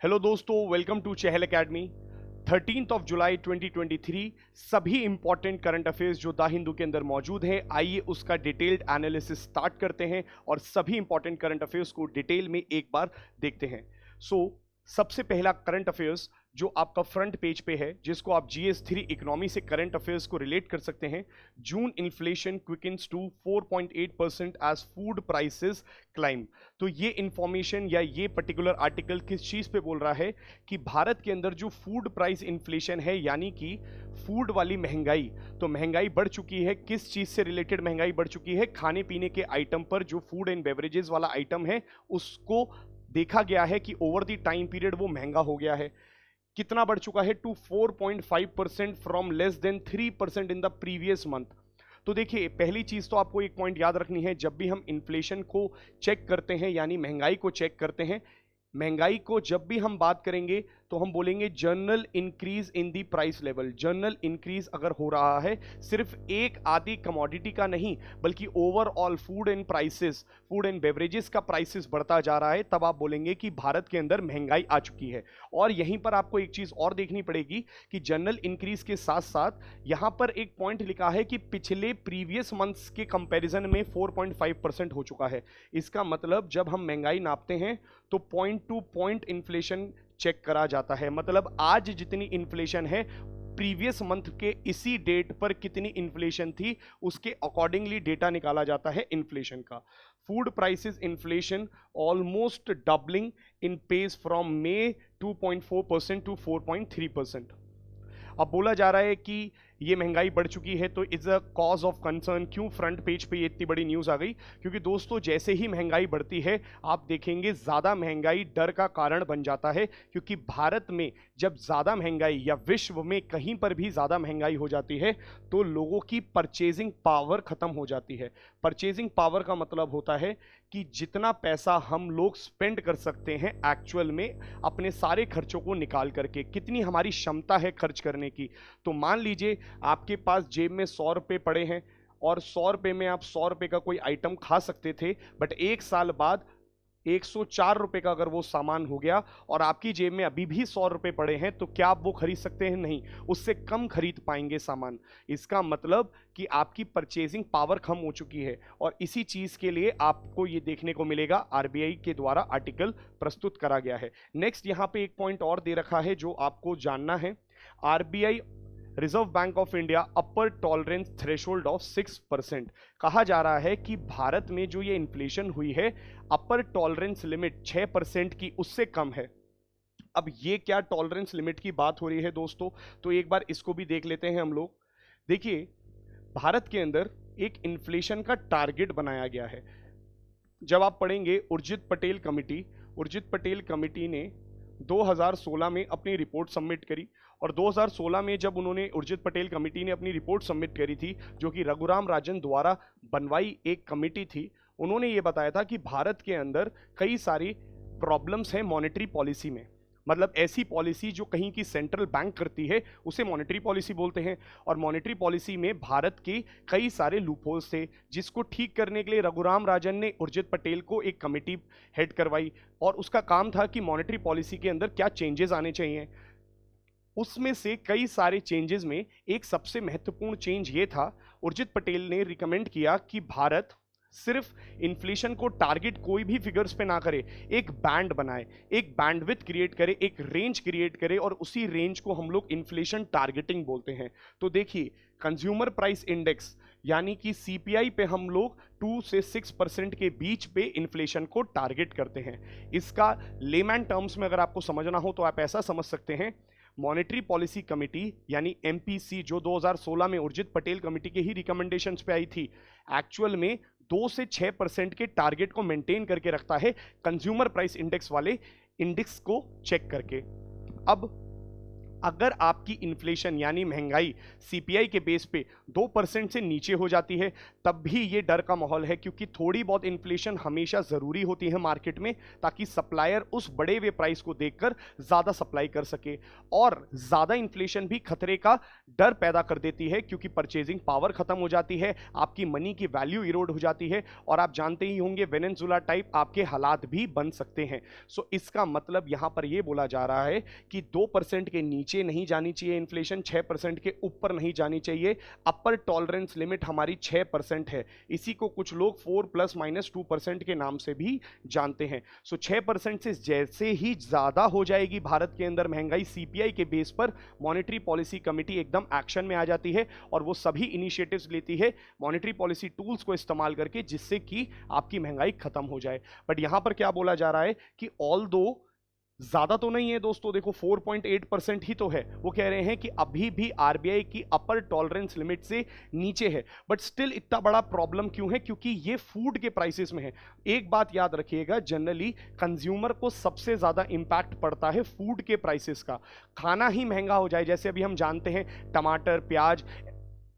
Hello दोस्तों, welcome to Chahal academy. 13 जुलाई 2023 सभी important current affairs जो द हिंदू के अंदर मौजूद है, आइए उसका डिटेल्ड एनालिसिस स्टार्ट करते हैं और सभी इंपॉर्टेंट करंट अफेयर्स को डिटेल में एक बार देखते हैं। सबसे पहला करंट अफेयर्स जो आपका फ्रंट पेज पे है, जिसको आप GS3 इकोनॉमी से करंट अफेयर्स को रिलेट कर सकते हैं। June inflation quickens to 4.8% as food prices climb. तो ये इंफॉर्मेशन या ये पर्टिकुलर आर्टिकल किस चीज पे बोल रहा है कि भारत के अंदर जो फूड प्राइस इन्फ्लेशन है, यानी कि फूड वाली महंगाई, तो महंगाई बढ़ चुकी है। किस चीज से रिलेटेड महंगाई बढ़ चुकी है? खाने पीने के आइटम पर जो फूड एंड बेवरेजेस वाला आइटम है, उसको देखा गया है कि ओवर द टाइम पीरियड वो महंगा हो गया है। कितना बढ़ चुका है? To 4.5% from less than 3% in the previous month. तो देखिए, पहली चीज तो आपको एक पॉइंट याद रखनी है, जब भी हम इन्फ्लेशन को चेक करते हैं यानी महंगाई को चेक करते हैं, महंगाई को जब भी हम बात करेंगे तो हम बोलेंगे general increase in the price level. General increase अगर हो रहा है, सिर्फ एक आधी कमोडिटी का नहीं बल्कि overall food and prices, food and beverages का प्राइसेस बढ़ता जा रहा है, तब आप बोलेंगे कि भारत के अंदर महंगाई आ चुकी है। और यहीं पर आपको एक चीज और देखनी पड़ेगी कि जनरल इंक्रीज के साथ साथ यहां पर एक पॉइंट लिखा है कि पिछले प्रीवियस मंथ्स के कंपैरिजन में 4.5% हो चुका है। इसका मतलब जब हम महंगाई नापते हैं तो point to point inflation check करा जाता है। मतलब आज जितनी इन्फ्लेशन है, प्रीवियस मंथ के इसी डेट पर कितनी इन्फ्लेशन थी, उसके अकॉर्डिंगली डेटा निकाला जाता है इन्फ्लेशन का। Food prices inflation almost doubling in pace from May 2.4% to 4.3%। अब बोला जा रहा है कि ये महंगाई बढ़ चुकी है, तो is a cause of concern. क्यों फ्रंट पेज पे ये इतनी बड़ी न्यूज़ आ गई? क्योंकि दोस्तों, जैसे ही महंगाई बढ़ती है, आप देखेंगे ज़्यादा महंगाई डर का कारण बन जाता है। क्योंकि भारत में जब ज़्यादा महंगाई या विश्व में कहीं पर भी ज़्यादा महंगाई हो जाती है तो लोगों की परचेजिंग पावर ख़त्म हो जाती है। परचेजिंग पावर का मतलब होता है कि जितना पैसा हम लोग स्पेंड कर सकते हैं एक्चुअल में अपने सारे खर्चों को निकाल करके, कितनी हमारी क्षमता है खर्च करने की। तो मान लीजिए आपके पास जेब में 100 रुपये पड़े हैं और 100 रुपये में आप 100 रुपये का कोई आइटम खा सकते थे, बट एक साल बाद 104 रुपये का अगर वो सामान हो गया और आपकी जेब में अभी भी 100 रुपये पड़े हैं, तो क्या आप वो खरीद सकते हैं? नहीं, उससे कम खरीद पाएंगे सामान। इसका मतलब कि आपकी परचेजिंग पावर कम हो चुकी है। और इसी चीज के लिए आपको ये देखने को मिलेगा, RBI के द्वारा आर्टिकल प्रस्तुत करा गया है। नेक्स्ट यहाँ पे एक पॉइंट और दे रखा है जो आपको जानना है। RBI reserve bank of India upper tolerance threshold of 6%। कहा जा रहा है कि भारत में जो ये इन्फ्लेशन हुई है, अपर टॉलरेंस लिमिट 6% की उससे कम है। अब ये क्या टॉलरेंस लिमिट की बात हो रही है दोस्तों? तो एक बार इसको भी देख लेते हैं हम लोग। देखिए, भारत के अंदर एक इन्फ्लेशन का टारगेट बनाया गया है। जब आप पढ़ेंगे उर्जित पटेल कमेटी ने 2016 में अपनी रिपोर्ट सबमिट करी। और 2016 में जब उन्होंने उर्जित पटेल कमेटी ने अपनी रिपोर्ट सबमिट करी थी, जो कि रघुराम राजन द्वारा बनवाई एक कमेटी थी, उन्होंने ये बताया था कि भारत के अंदर कई सारी प्रॉब्लम्स हैं मॉनेटरी पॉलिसी में। मतलब ऐसी पॉलिसी जो कहीं की सेंट्रल बैंक करती है उसे मॉनेटरी पॉलिसी बोलते हैं। और मॉनेटरी पॉलिसी में भारत के कई सारे लूपहोल्स थे, जिसको ठीक करने के लिए रघुराम राजन ने उर्जित पटेल को एक कमेटी हेड करवाई। और उसका काम था कि मॉनेटरी पॉलिसी के अंदर क्या चेंजेस आने चाहिए। उसमें से कई सारे चेंजेस में एक सबसे महत्वपूर्ण चेंज ये था, उर्जित पटेल ने रिकमेंड किया कि भारत सिर्फ इन्फ्लेशन को टारगेट कोई भी फिगर्स पे ना करे, एक बैंड बनाए, एक बैंडविड्थ क्रिएट करे, एक रेंज क्रिएट करे, और उसी रेंज को हम लोग इन्फ्लेशन टारगेटिंग बोलते हैं। तो देखिए, कंज्यूमर प्राइस इंडेक्स यानी कि CPI पे हम लोग 2 से 6% के बीच पे इन्फ्लेशन को टारगेट करते हैं। इसका लेमैन टर्म्स में अगर आपको समझना हो तो आप ऐसा समझ सकते हैं, मॉनेटरी पॉलिसी कमेटी यानी MPC, जो 2016 में उर्जित पटेल कमेटी के ही रिकमेंडेशंस पे आई थी, एक्चुअल में 2 से 6% के टारगेट को मेंटेन करके रखता है कंज्यूमर प्राइस इंडेक्स वाले इंडेक्स को चेक करके। अब अगर आपकी इन्फ्लेशन यानी महंगाई सीपीआई के बेस पे 2% से नीचे हो जाती है तब भी ये डर का माहौल है, क्योंकि थोड़ी बहुत इन्फ्लेशन हमेशा जरूरी होती है मार्केट में, ताकि सप्लायर उस बढ़े हुए प्राइस को देखकर ज्यादा सप्लाई कर सके। और ज्यादा इन्फ्लेशन भी खतरे का डर पैदा कर देती है, क्योंकि परचेजिंग पावर खत्म हो जाती है, आपकी मनी की वैल्यू इरोड हो जाती है, और आप जानते ही होंगे वेनेजुएला टाइप आपके हालात भी बन सकते हैं। सो इसका मतलब यहां पर यह बोला जा रहा है कि 2% के नीचे नहीं जानी चाहिए इन्फ्लेशन, 6% के ऊपर नहीं जानी चाहिए। अपर टॉलरेंस लिमिट हमारी 6% है, इसी को कुछ लोग 4 ± 2% के नाम से भी जानते हैं। सो 6% से जैसे ही ज्यादा हो जाएगी भारत के अंदर महंगाई सीपीआई के बेस पर, मॉनेटरी पॉलिसी कमिटी एकदम एक्शन में आ जाती है और वो सभी इनिशिएटिव्स लेती है मॉनेटरी पॉलिसी टूल्स को इस्तेमाल करके, जिससे कि आपकी महंगाई खत्म हो जाए। बट यहां पर क्या बोला जा रहा है कि ऑल्दो ज्यादा तो नहीं है दोस्तों, देखो 4.8% ही तो है, वो कह रहे हैं कि अभी भी आरबीआई की अपर टॉलरेंस लिमिट से नीचे है। बट स्टिल इतना बड़ा प्रॉब्लम क्यों है? क्योंकि ये फूड के प्राइसेस में है। एक बात याद रखिएगा, जनरली कंज्यूमर को सबसे ज्यादा इंपैक्ट पड़ता है फूड के प्राइसेस का। खाना ही महंगा हो जाए, जैसे अभी हम जानते हैं टमाटर, प्याज,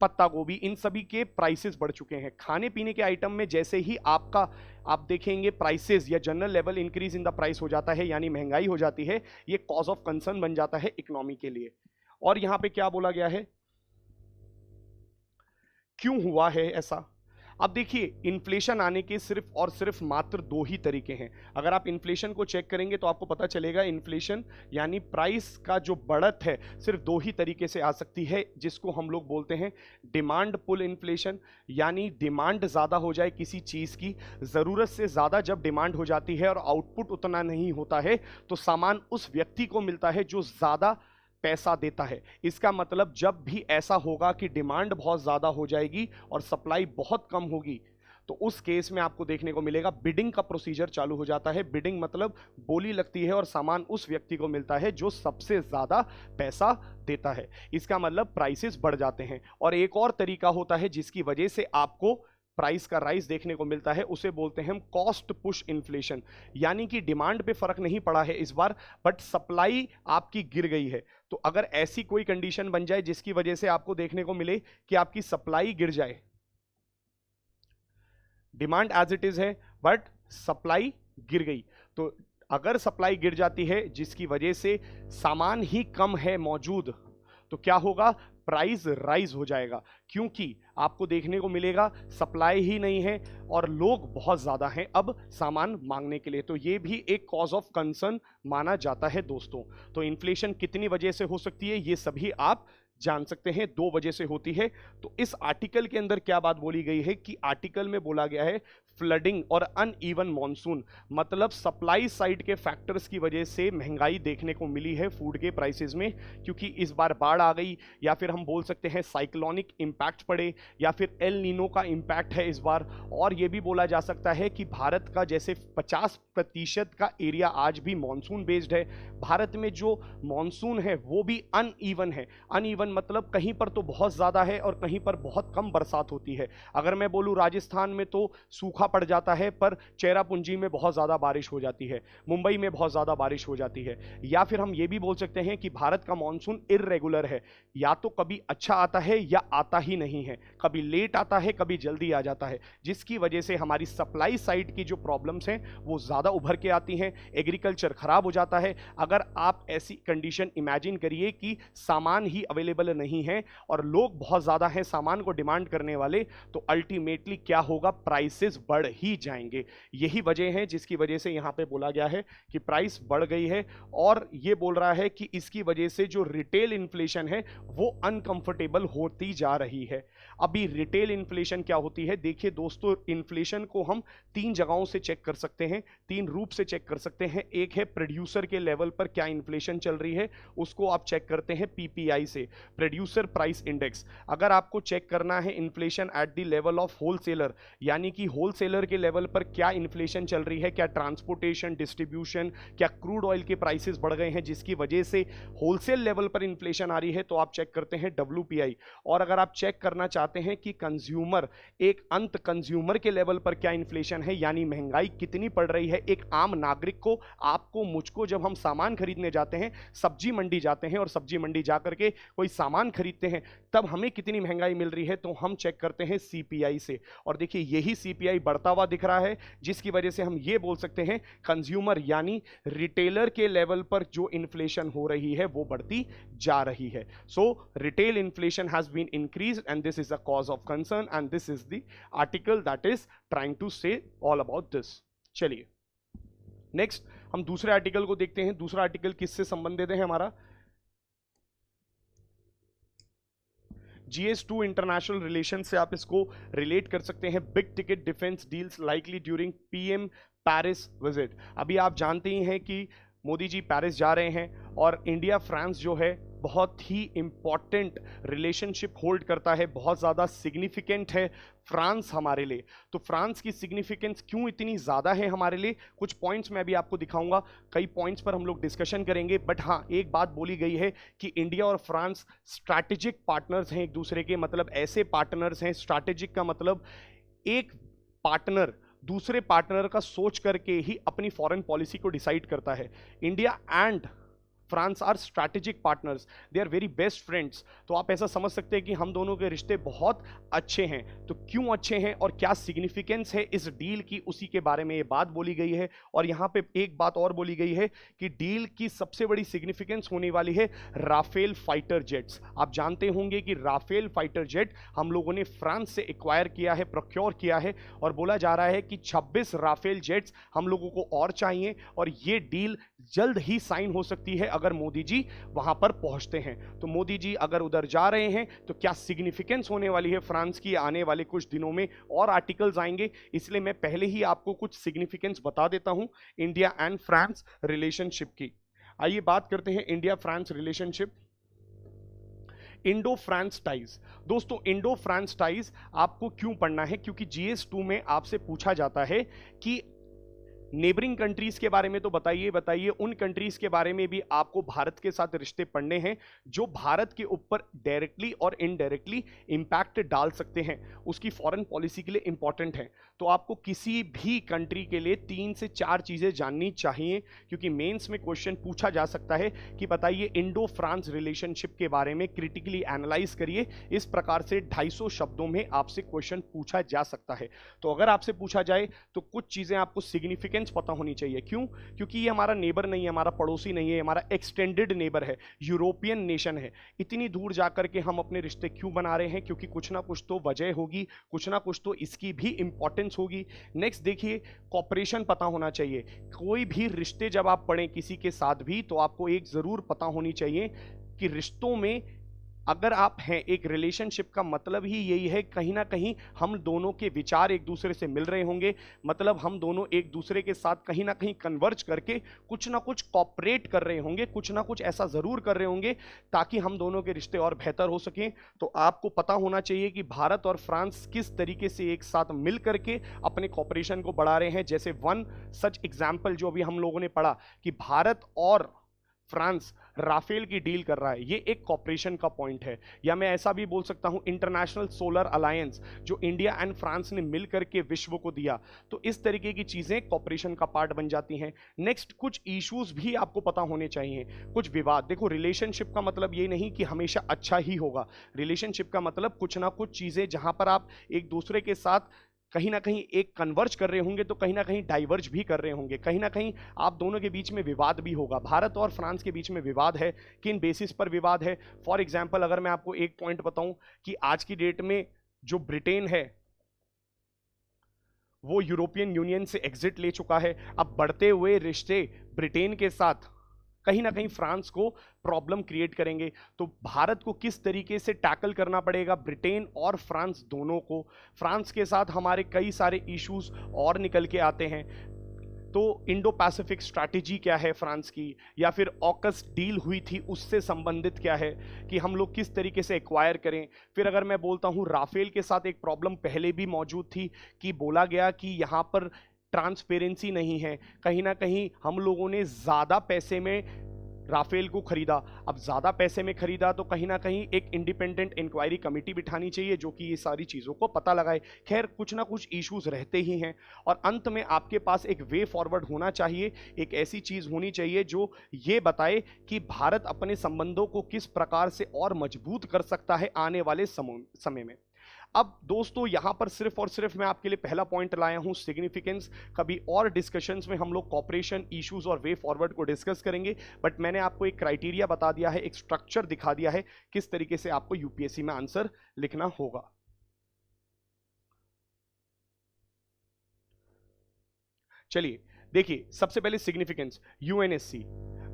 पत्ता गोभी, इन सभी के प्राइसेस बढ़ चुके हैं। खाने पीने के आइटम में जैसे ही आप देखेंगे प्राइसेस या general level increase in the price हो जाता है, यानी महंगाई हो जाती है, ये कॉज ऑफ कंसर्न बन जाता है इकोनॉमी के लिए। और यहां पे क्या बोला गया है, क्यों हुआ है ऐसा? अब देखिए, इन्फ्लेशन आने के सिर्फ और सिर्फ मात्र 2 ही तरीके हैं। अगर आप इन्फ्लेशन को चेक करेंगे तो आपको पता चलेगा इन्फ्लेशन यानी प्राइस का जो बढ़त है सिर्फ 2 ही तरीके से आ सकती है, जिसको हम लोग बोलते हैं डिमांड पुल इन्फ्लेशन, यानी डिमांड ज़्यादा हो जाए किसी चीज़ की, ज़रूरत से ज़्यादा जब डिमांड हो जाती है और आउटपुट उतना नहीं होता है तो सामान उस व्यक्ति को मिलता है जो ज़्यादा पैसा देता है। इसका मतलब जब भी ऐसा होगा कि डिमांड बहुत ज्यादा हो जाएगी और सप्लाई बहुत कम होगी, तो उस केस में आपको देखने को मिलेगा बिडिंग का प्रोसीजर चालू हो जाता है। बिडिंग मतलब बोली लगती है और सामान उस व्यक्ति को मिलता है जो सबसे ज्यादा पैसा देता है। इसका मतलब प्राइसेस बढ़ जाते हैं। और एक और तरीका होता है जिसकी वजह से आपको प्राइस का राइज देखने को मिलता है, उसे बोलते हैं हम कॉस्ट पुश इन्फ्लेशन, यानी कि डिमांड पे फर्क नहीं पड़ा है इस बार, बट सप्लाई आपकी गिर गई है। तो अगर ऐसी कोई कंडीशन बन जाए जिसकी वजह से आपको देखने को मिले कि आपकी सप्लाई गिर जाए, डिमांड एज इट इज है बट सप्लाई गिर गई, तो अगर सप्लाई गिर जाती है जिसकी वजह से सामान ही कम है मौजूद, तो क्या होगा? प्राइस राइज हो जाएगा, क्योंकि आपको देखने को मिलेगा सप्लाई ही नहीं है और लोग बहुत ज्यादा हैं अब सामान मांगने के लिए। तो ये भी एक कॉज ऑफ कंसर्न माना जाता है दोस्तों। तो इन्फ्लेशन कितनी वजह से हो सकती है ये सभी आप जान सकते हैं, 2 वजह से होती है। तो इस आर्टिकल के अंदर क्या बात बोली गई है कि आर्टिकल में बोला गया है फ्लडिंग और अनइवन मॉनसून, मतलब सप्लाई साइड के फैक्टर्स की वजह से महंगाई देखने को मिली है फूड के प्राइसेस में, क्योंकि इस बार बाढ़ आ गई, या फिर हम बोल सकते हैं साइक्लोनिक इंपैक्ट पड़े, या फिर एल नीनो का इंपैक्ट है इस बार। और यह भी बोला जा सकता है कि भारत का जैसे 50% का एरिया आज भी मॉनसून बेस्ड है, भारत में जो मॉनसून है वो भी अनइवन है। अनइवन मतलब कहीं पर तो बहुत ज्यादा है और कहीं पर बहुत कम बरसात होती है। अगर मैं बोलूं राजस्थान में तो सूखा पड़ जाता है, पर चेरापूंजी में बहुत ज्यादा बारिश हो जाती है, मुंबई में बहुत ज्यादा बारिश हो जाती है। या फिर हम ये भी बोल सकते हैं कि भारत का मॉनसून इर्रेगुलर है, या तो कभी अच्छा आता है या आता ही नहीं है, कभी लेट आता है कभी जल्दी आ जाता है, जिसकी वजह से हमारी सप्लाई साइड की जो प्रॉब्लम्स हैं वो ज्यादा उभर के आती हैं, एग्रीकल्चर खराब हो जाता है। अगर आप ऐसी कंडीशन इमेजिन करिए कि सामान ही अवेलेबल नहीं है और लोग बहुत ज्यादा हैं सामान को डिमांड करने वाले, तो अल्टीमेटली क्या होगा? प्राइसेस बढ़ ही जाएंगे। यही वजह है जिसकी वजह से यहां पे बोला गया है कि प्राइस बढ़ गई है, और ये बोल रहा है कि इसकी वजह से जो रिटेल इन्फ्लेशन है वो अनकंफर्टेबल होती जा रही है। अभी रिटेल इन्फ्लेशन क्या होती है? देखिए दोस्तों, इन्फ्लेशन को हम 3 जगहों से चेक कर सकते हैं, 3 रूप से चेक कर सकते हैं। एक है प्रोड्यूसर के लेवल पर क्या इन्फ्लेशन चल रही है, उसको आप चेक करते हैं पीपीआई से, प्रोड्यूसर प्राइस इंडेक्स। अगर आपको चेक करना है inflation at the level of wholesaler, यानी कि होलसेलर होलसेलर के लेवल पर क्या इन्फ्लेशन चल रही है, क्या ट्रांसपोर्टेशन, डिस्ट्रीब्यूशन, क्या क्रूड ऑयल के प्राइसेस बढ़ गए हैं जिसकी वजह से होलसेल लेवल पर इन्फ्लेशन आ रही है, तो आप चेक करते हैं WPI। और अगर आप चेक करना चाहते हैं कि कंज्यूमर, एक अंत कंज्यूमर के लेवल पर क्या इन्फ्लेशन है, यानी महंगाई कितनी पड़ रही है एक आम नागरिक को, आपको, मुझको, जब हम सामान खरीदने जाते हैं, सब्जी मंडी जाते हैं और सब्जी मंडी जाकर के कोई सामान खरीदते हैं, तब हमें कितनी महंगाई मिल रही है, तो हम चेक करते हैं CPI से। और देखिए यही CPI बढ़ता हुआ दिख रहा है, जिसकी वजह से हम ये बोल सकते हैं कंज्यूमर यानी रिटेलर के लेवल पर जो इन्फ्लेशन हो रही है वो बढ़ती जा रही है। So retail inflation has been increased and this is a cause of concern and this is the article that is trying to say all about this. चलिए नेक्स्ट हम दूसरे आर्टिकल को देखते हैं। दूसरा आर्टिकल किससे संबंधित है हमारा? GS2 इंटरनेशनल रिलेशन से आप इसको रिलेट कर सकते हैं। Big ticket defence deals likely during PM Paris visit. अभी आप जानते ही हैं कि मोदी जी पेरिस जा रहे हैं और इंडिया फ्रांस जो है बहुत ही इंपॉर्टेंट रिलेशनशिप होल्ड करता है, बहुत ज़्यादा सिग्निफिकेंट है फ्रांस हमारे लिए। तो फ्रांस की सिग्निफिकेंस क्यों इतनी ज़्यादा है हमारे लिए, कुछ पॉइंट्स मैं अभी आपको दिखाऊंगा, कई पॉइंट्स पर हम लोग डिस्कशन करेंगे। बट हाँ, एक बात बोली गई है कि इंडिया और फ्रांस स्ट्रैटेजिक पार्टनर्स हैं एक दूसरे के, मतलब ऐसे पार्टनर्स हैं, स्ट्रैटेजिक का मतलब एक पार्टनर दूसरे पार्टनर का सोच करके ही अपनी फॉरेन पॉलिसी को डिसाइड करता है। India and France are strategic partners, they are very best friends. तो आप ऐसा समझ सकते हैं कि हम दोनों के रिश्ते बहुत अच्छे हैं। तो क्यों अच्छे हैं और क्या सिग्निफिकेंस है इस डील की, उसी के बारे में ये बात बोली गई है। और यहाँ पे एक बात और बोली गई है कि डील की सबसे बड़ी सिग्निफिकेंस होने वाली है राफेल फाइटर जेट्स। आप जानते होंगे कि राफेल फाइटर जेट हम लोगों ने फ्रांस से एक्वायर किया है, प्रोक्योर किया है, और बोला जा रहा है कि 26 राफेल जेट्स हम लोगों को और चाहिए, और ये डील जल्द ही साइन हो सकती है अगर मोदी जी वहां पर पहुंचते हैं। तो मोदी जी अगर उधर जा रहे हैं तो क्या सिग्निफिकेंस होने वाली है फ्रांस की आने वाले कुछ दिनों में, और आर्टिकल्स आएंगे, इसलिए मैं पहले ही आपको कुछ सिग्निफिकेंस बता देता हूं इंडिया एंड फ्रांस रिलेशनशिप की। आइए बात करते हैं India France relationship. Indo France ties. दोस्तों इंडो फ्रांस टाइज आपको क्यों पढ़ना है, क्योंकि GS2 में आपसे पूछा जाता है कि नेबरिंग कंट्रीज के बारे में तो बताइए उन कंट्रीज के बारे में भी आपको भारत के साथ रिश्ते पढ़ने हैं जो भारत के ऊपर डायरेक्टली और इनडायरेक्टली इंपैक्ट डाल सकते हैं, उसकी फॉरेन पॉलिसी के लिए इंपॉर्टेंट है। तो आपको किसी भी कंट्री के लिए 3 से 4 चीजें जाननी चाहिए, क्योंकि मेंस में क्वेश्चन पूछा जा सकता है कि बताइए इंडो फ्रांस रिलेशनशिप के बारे में क्रिटिकली एनालाइज करिए। इस प्रकार से 250 शब्दों में आपसे क्वेश्चन पूछा जा सकता है। तो अगर आपसे पूछा जाए तो कुछ चीजें आपको सिग्निफिकेंट पता होनी चाहिए। क्यों? क्योंकि ये हमारा नेबर नहीं है, हमारा पड़ोसी नहीं है, हमारा एक्सटेंडेड नेबर है, यूरोपियन नेशन है। इतनी दूर जाकर के हम अपने रिश्ते क्यों बना रहे हैं? क्योंकि कुछ ना कुछ तो वजह होगी, कुछ ना कुछ तो इसकी भी इंपॉर्टेंस होगी। नेक्स्ट देखिए, कॉपरेशन पता होना चाहिए। कोई भी रिश्ते जब आप पढ़ें किसी के साथ भी, तो आपको एक जरूर पता होनी चाहिए कि रिश्तों में अगर आप हैं, एक रिलेशनशिप का मतलब ही यही है, कहीं ना कहीं हम दोनों के विचार एक दूसरे से मिल रहे होंगे, मतलब हम दोनों एक दूसरे के साथ कहीं ना कहीं कन्वर्ज करके कुछ ना कुछ कॉपरेट कर रहे होंगे, कुछ ना कुछ ऐसा जरूर कर रहे होंगे ताकि हम दोनों के रिश्ते और बेहतर हो सकें। तो आपको पता होना चाहिए कि भारत और फ्रांस किस तरीके से एक साथ मिल करके अपने कॉपरेशन को बढ़ा रहे हैं। जैसे वन सच एग्जाम्पल जो अभी हम लोगों ने पढ़ा कि भारत और फ्रांस राफेल की डील कर रहा है, ये एक कॉपरेशन का पॉइंट है। या मैं ऐसा भी बोल सकता हूं इंटरनेशनल सोलर अलायंस जो इंडिया एंड फ्रांस ने मिल करके विश्व को दिया। तो इस तरीके की चीजें कॉपरेशन का पार्ट बन जाती हैं। नेक्स्ट, कुछ इश्यूज भी आपको पता होने चाहिए, कुछ विवाद। देखो रिलेशनशिप का मतलब ये नहीं कि हमेशा अच्छा ही होगा, रिलेशनशिप का मतलब कुछ ना कुछ चीजें जहां पर आप एक दूसरे के साथ कहीं ना कहीं एक कन्वर्ज कर रहे होंगे तो कहीं ना कहीं डाइवर्ज भी कर रहे होंगे, कहीं ना कहीं आप दोनों के बीच में विवाद भी होगा। भारत और फ्रांस के बीच में विवाद है, किन बेसिस पर विवाद है? फॉर एग्जांपल अगर मैं आपको एक पॉइंट बताऊं कि आज की डेट में जो ब्रिटेन है वो यूरोपियन यूनियन से एग्जिट ले चुका है। अब बढ़ते हुए रिश्ते ब्रिटेन के साथ कहीं ना कहीं फ्रांस को प्रॉब्लम क्रिएट करेंगे। तो भारत को किस तरीके से टैकल करना पड़ेगा, ब्रिटेन और फ्रांस दोनों को। फ्रांस के साथ हमारे कई सारे इश्यूज और निकल के आते हैं। तो इंडो पैसिफिक स्ट्रैटेजी क्या है फ्रांस की, या फिर ऑकस डील हुई थी उससे संबंधित क्या है कि हम लोग किस तरीके से एक्वायर करें। फिर अगर मैं बोलता हूं राफेल के साथ एक प्रॉब्लम पहले भी मौजूद थी कि बोला गया कि यहां पर ट्रांसपेरेंसी नहीं है, कहीं ना कहीं हम लोगों ने ज़्यादा पैसे में राफेल को खरीदा। अब ज़्यादा पैसे में खरीदा तो कहीं ना कहीं एक इंडिपेंडेंट इंक्वायरी कमेटी बिठानी चाहिए जो कि ये सारी चीज़ों को पता लगाए। खैर कुछ ना कुछ इश्यूज रहते ही हैं और अंत में आपके पास एक वे फॉरवर्ड होना चाहिए, एक ऐसी चीज़ होनी चाहिए जो ये बताए कि भारत अपने संबंधों को किस प्रकार से और मजबूत कर सकता है आने वाले समय में। अब दोस्तों यहां पर सिर्फ और सिर्फ मैं आपके लिए पहला पॉइंट लाया हूं सिग्निफिकेंस। कभी और डिस्कशंस में हम लोग कॉपरेशन इश्यूज और वे फॉरवर्ड को डिस्कस करेंगे, बट मैंने आपको एक क्राइटेरिया बता दिया है, एक स्ट्रक्चर दिखा दिया है किस तरीके से आपको यूपीएससी में आंसर लिखना होगा। चलिए देखिए, सबसे पहले significance, UNSC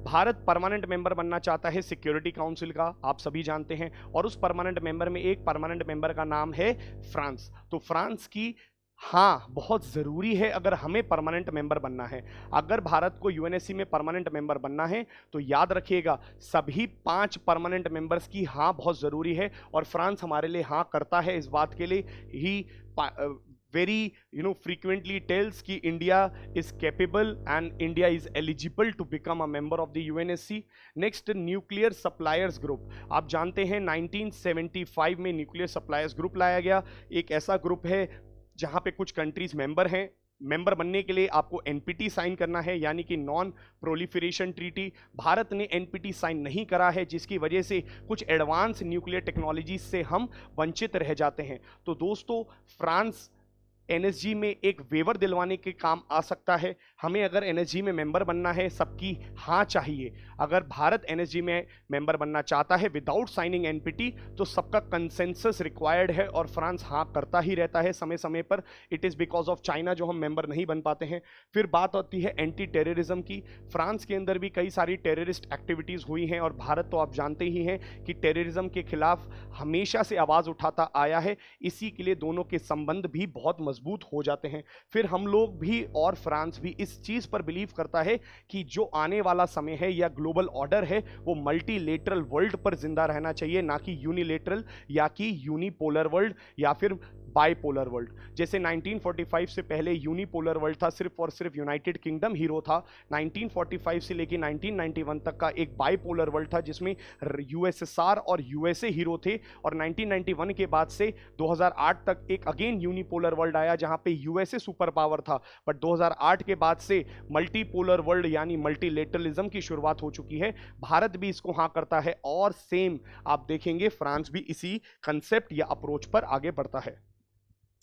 Bharat permanent member बनना चाहता है सिक्योरिटी काउंसिल का, आप सभी जानते हैं, और उस परमानेंट मेंबर में एक परमानेंट मेंबर का नाम है फ्रांस। तो फ्रांस की हाँ बहुत जरूरी है अगर हमें परमानेंट मेंबर बनना है। अगर भारत को यूएनएससी में परमानेंट मेंबर बनना है तो याद रखिएगा सभी 5 परमानेंट मेंबर्स की हाँ बहुत जरूरी है, और फ्रांस हमारे लिए हाँ करता है इस बात के लिए ही very frequently tells कि India is capable and India is eligible to become a member of the UNSC. Next, nuclear suppliers group, आप जानते हैं 1975 में न्यूक्लियर सप्लायर्स ग्रुप लाया गया। एक ऐसा ग्रुप है जहां पे कुछ कंट्रीज मेंबर हैं। मेंबर बनने के लिए आपको एनपीटी साइन करना है, यानी कि नॉन प्रोलिफरेशन ट्रीटी। भारत ने एनपीटी साइन नहीं करा है जिसकी वजह से कुछ एडवांस न्यूक्लियर टेक्नोलॉजी से हम वंचित रह जाते हैं। तो दोस्तों फ्रांस एनएसजी में एक वेवर दिलवाने के काम आ सकता है। हमें अगर एनएसजी में मेंबर बनना है, सबकी हाँ चाहिए। अगर भारत एनएसजी में मेंबर बनना चाहता है विदाउट साइनिंग एनपीटी तो सबका कंसेंसस रिक्वायर्ड है, और फ्रांस हाँ करता ही रहता है समय समय पर। It is because of China जो हम मेंबर नहीं बन पाते हैं। फिर बात होती है एंटी टेररिज्म की। फ्रांस के अंदर भी कई सारी टेररिस्ट एक्टिविटीज़ हुई हैं, और भारत तो आप जानते ही हैं कि टेररिज्म के खिलाफ हमेशा से आवाज़ उठाता आया है। इसी के लिए दोनों के संबंध भी बहुत मजबूत हो जाते हैं। फिर हम लोग भी और फ्रांस भी इस चीज पर बिलीव करता है कि जो आने वाला समय है या ग्लोबल ऑर्डर है वो मल्टीलेटरल वर्ल्ड पर जिंदा रहना चाहिए, ना कि यूनिलेटरल या कि यूनिपोलर वर्ल्ड या फिर बाइपोलर वर्ल्ड। जैसे 1945 से पहले यूनिपोलर वर्ल्ड था, सिर्फ और सिर्फ यूनाइटेड किंगडम हीरो था। 1945 से लेकर 1991 तक का एक बाइपोलर वर्ल्ड था जिसमें यूएसएसआर और यूएसए हीरो थे, और 1991 के बाद से 2008 तक एक अगेन यूनिपोलर वर्ल्ड आया जहां पे यूएसए सुपर पावर था। बट 2008 के बाद से मल्टीपोलर वर्ल्ड यानी मल्टीलेटरलिज्म की शुरुआत हो चुकी है। भारत भी इसको हाँ करता है, और सेम आप देखेंगे फ्रांस भी इसी कंसेप्ट या अप्रोच पर आगे बढ़ता है।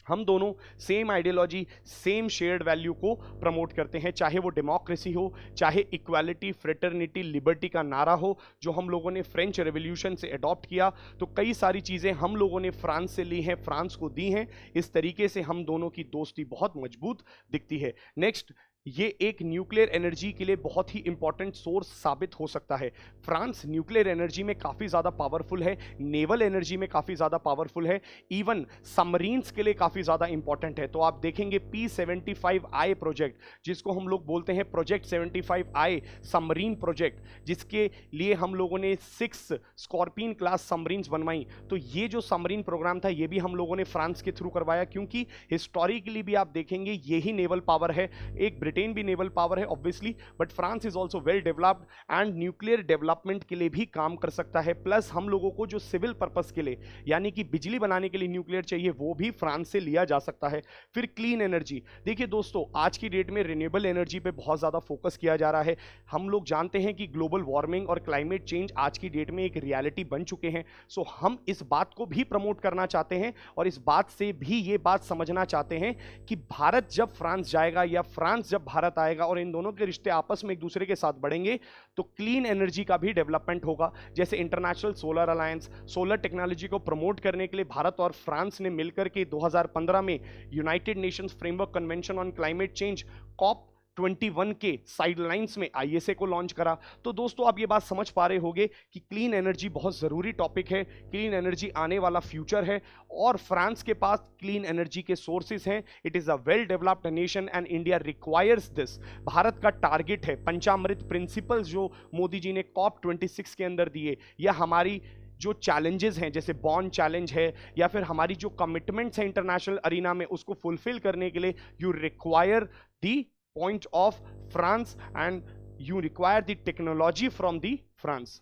हम दोनों same ideology, same shared value को प्रमोट करते हैं, चाहे वो डेमोक्रेसी हो, चाहे इक्वालिटी, फ्रेटर्निटी, लिबर्टी का नारा हो जो हम लोगों ने फ्रेंच रेवोल्यूशन से अडॉप्ट किया। तो कई सारी चीज़ें हम लोगों ने फ्रांस से ली हैं, फ्रांस को दी हैं। इस तरीके से हम दोनों की दोस्ती बहुत मजबूत दिखती है। नेक्स्ट, ये एक न्यूक्लियर एनर्जी के लिए बहुत ही इंपॉर्टेंट सोर्स साबित हो सकता है। फ्रांस न्यूक्लियर एनर्जी में काफ़ी ज़्यादा पावरफुल है, नेवल एनर्जी में काफ़ी ज़्यादा पावरफुल है, इवन सबमरीन्स के लिए काफ़ी ज़्यादा इंपॉर्टेंट है। तो आप देखेंगे P75I प्रोजेक्ट, जिसको हम लोग बोलते हैं प्रोजेक्ट 75I सबमरीन प्रोजेक्ट, जिसके लिए हम लोगों ने 6 स्कॉर्पियन क्लास सबमरीन्स बनवाई। तो ये जो सबमरीन प्रोग्राम था ये भी हम लोगों ने फ्रांस के थ्रू करवाया, क्योंकि हिस्टोरिकली भी आप देखेंगे यही नेवल पावर है। एक ब्रिटेन भी नेवल पावर है obviously, but France is also well developed and nuclear development के लिए भी काम कर सकता है। प्लस हम लोगों को जो सिविल पर्पस के लिए यानी कि बिजली बनाने के लिए न्यूक्लियर चाहिए वो भी फ्रांस से लिया जा सकता है। फिर क्लीन एनर्जी, देखिए दोस्तों आज की डेट में रिन्यूएबल एनर्जी पे बहुत ज़्यादा फोकस किया जा रहा है। हम लोग जानते हैं कि ग्लोबल वार्मिंग और क्लाइमेट चेंज आज की डेट में एक रियलिटी बन चुके हैं। सो हम इस बात को भी प्रमोट करना चाहते हैं, और इस बात से भी ये बात समझना चाहते हैं कि भारत जब फ्रांस जाएगा या फ्रांस जब भारत आएगा और इन दोनों के रिश्ते आपस में एक दूसरे के साथ बढ़ेंगे तो क्लीन एनर्जी का भी डेवलपमेंट होगा। जैसे international solar alliance, solar technology को प्रमोट करने के लिए भारत और फ्रांस ने मिलकर के 2015 में United Nations framework convention on climate change COP 21 के साइडलाइंस में आईएसए को लॉन्च करा। तो दोस्तों आप ये बात समझ पा रहे होंगे कि क्लीन एनर्जी बहुत ज़रूरी टॉपिक है, क्लीन एनर्जी आने वाला फ्यूचर है और फ्रांस के पास क्लीन एनर्जी के सोर्सेज हैं। It is a well developed nation and India requires this. Bharat का टारगेट है पंचामृत प्रिंसिपल्स जो मोदी जी ने COP 26 के अंदर दिए, या हमारी जो चैलेंजेस हैं जैसे बॉन्ड चैलेंज है, या फिर हमारी जो कमिटमेंट्स हैं इंटरनेशनल अरीना में, उसको फुलफिल करने के लिए you require the point of France and you require the technology from the France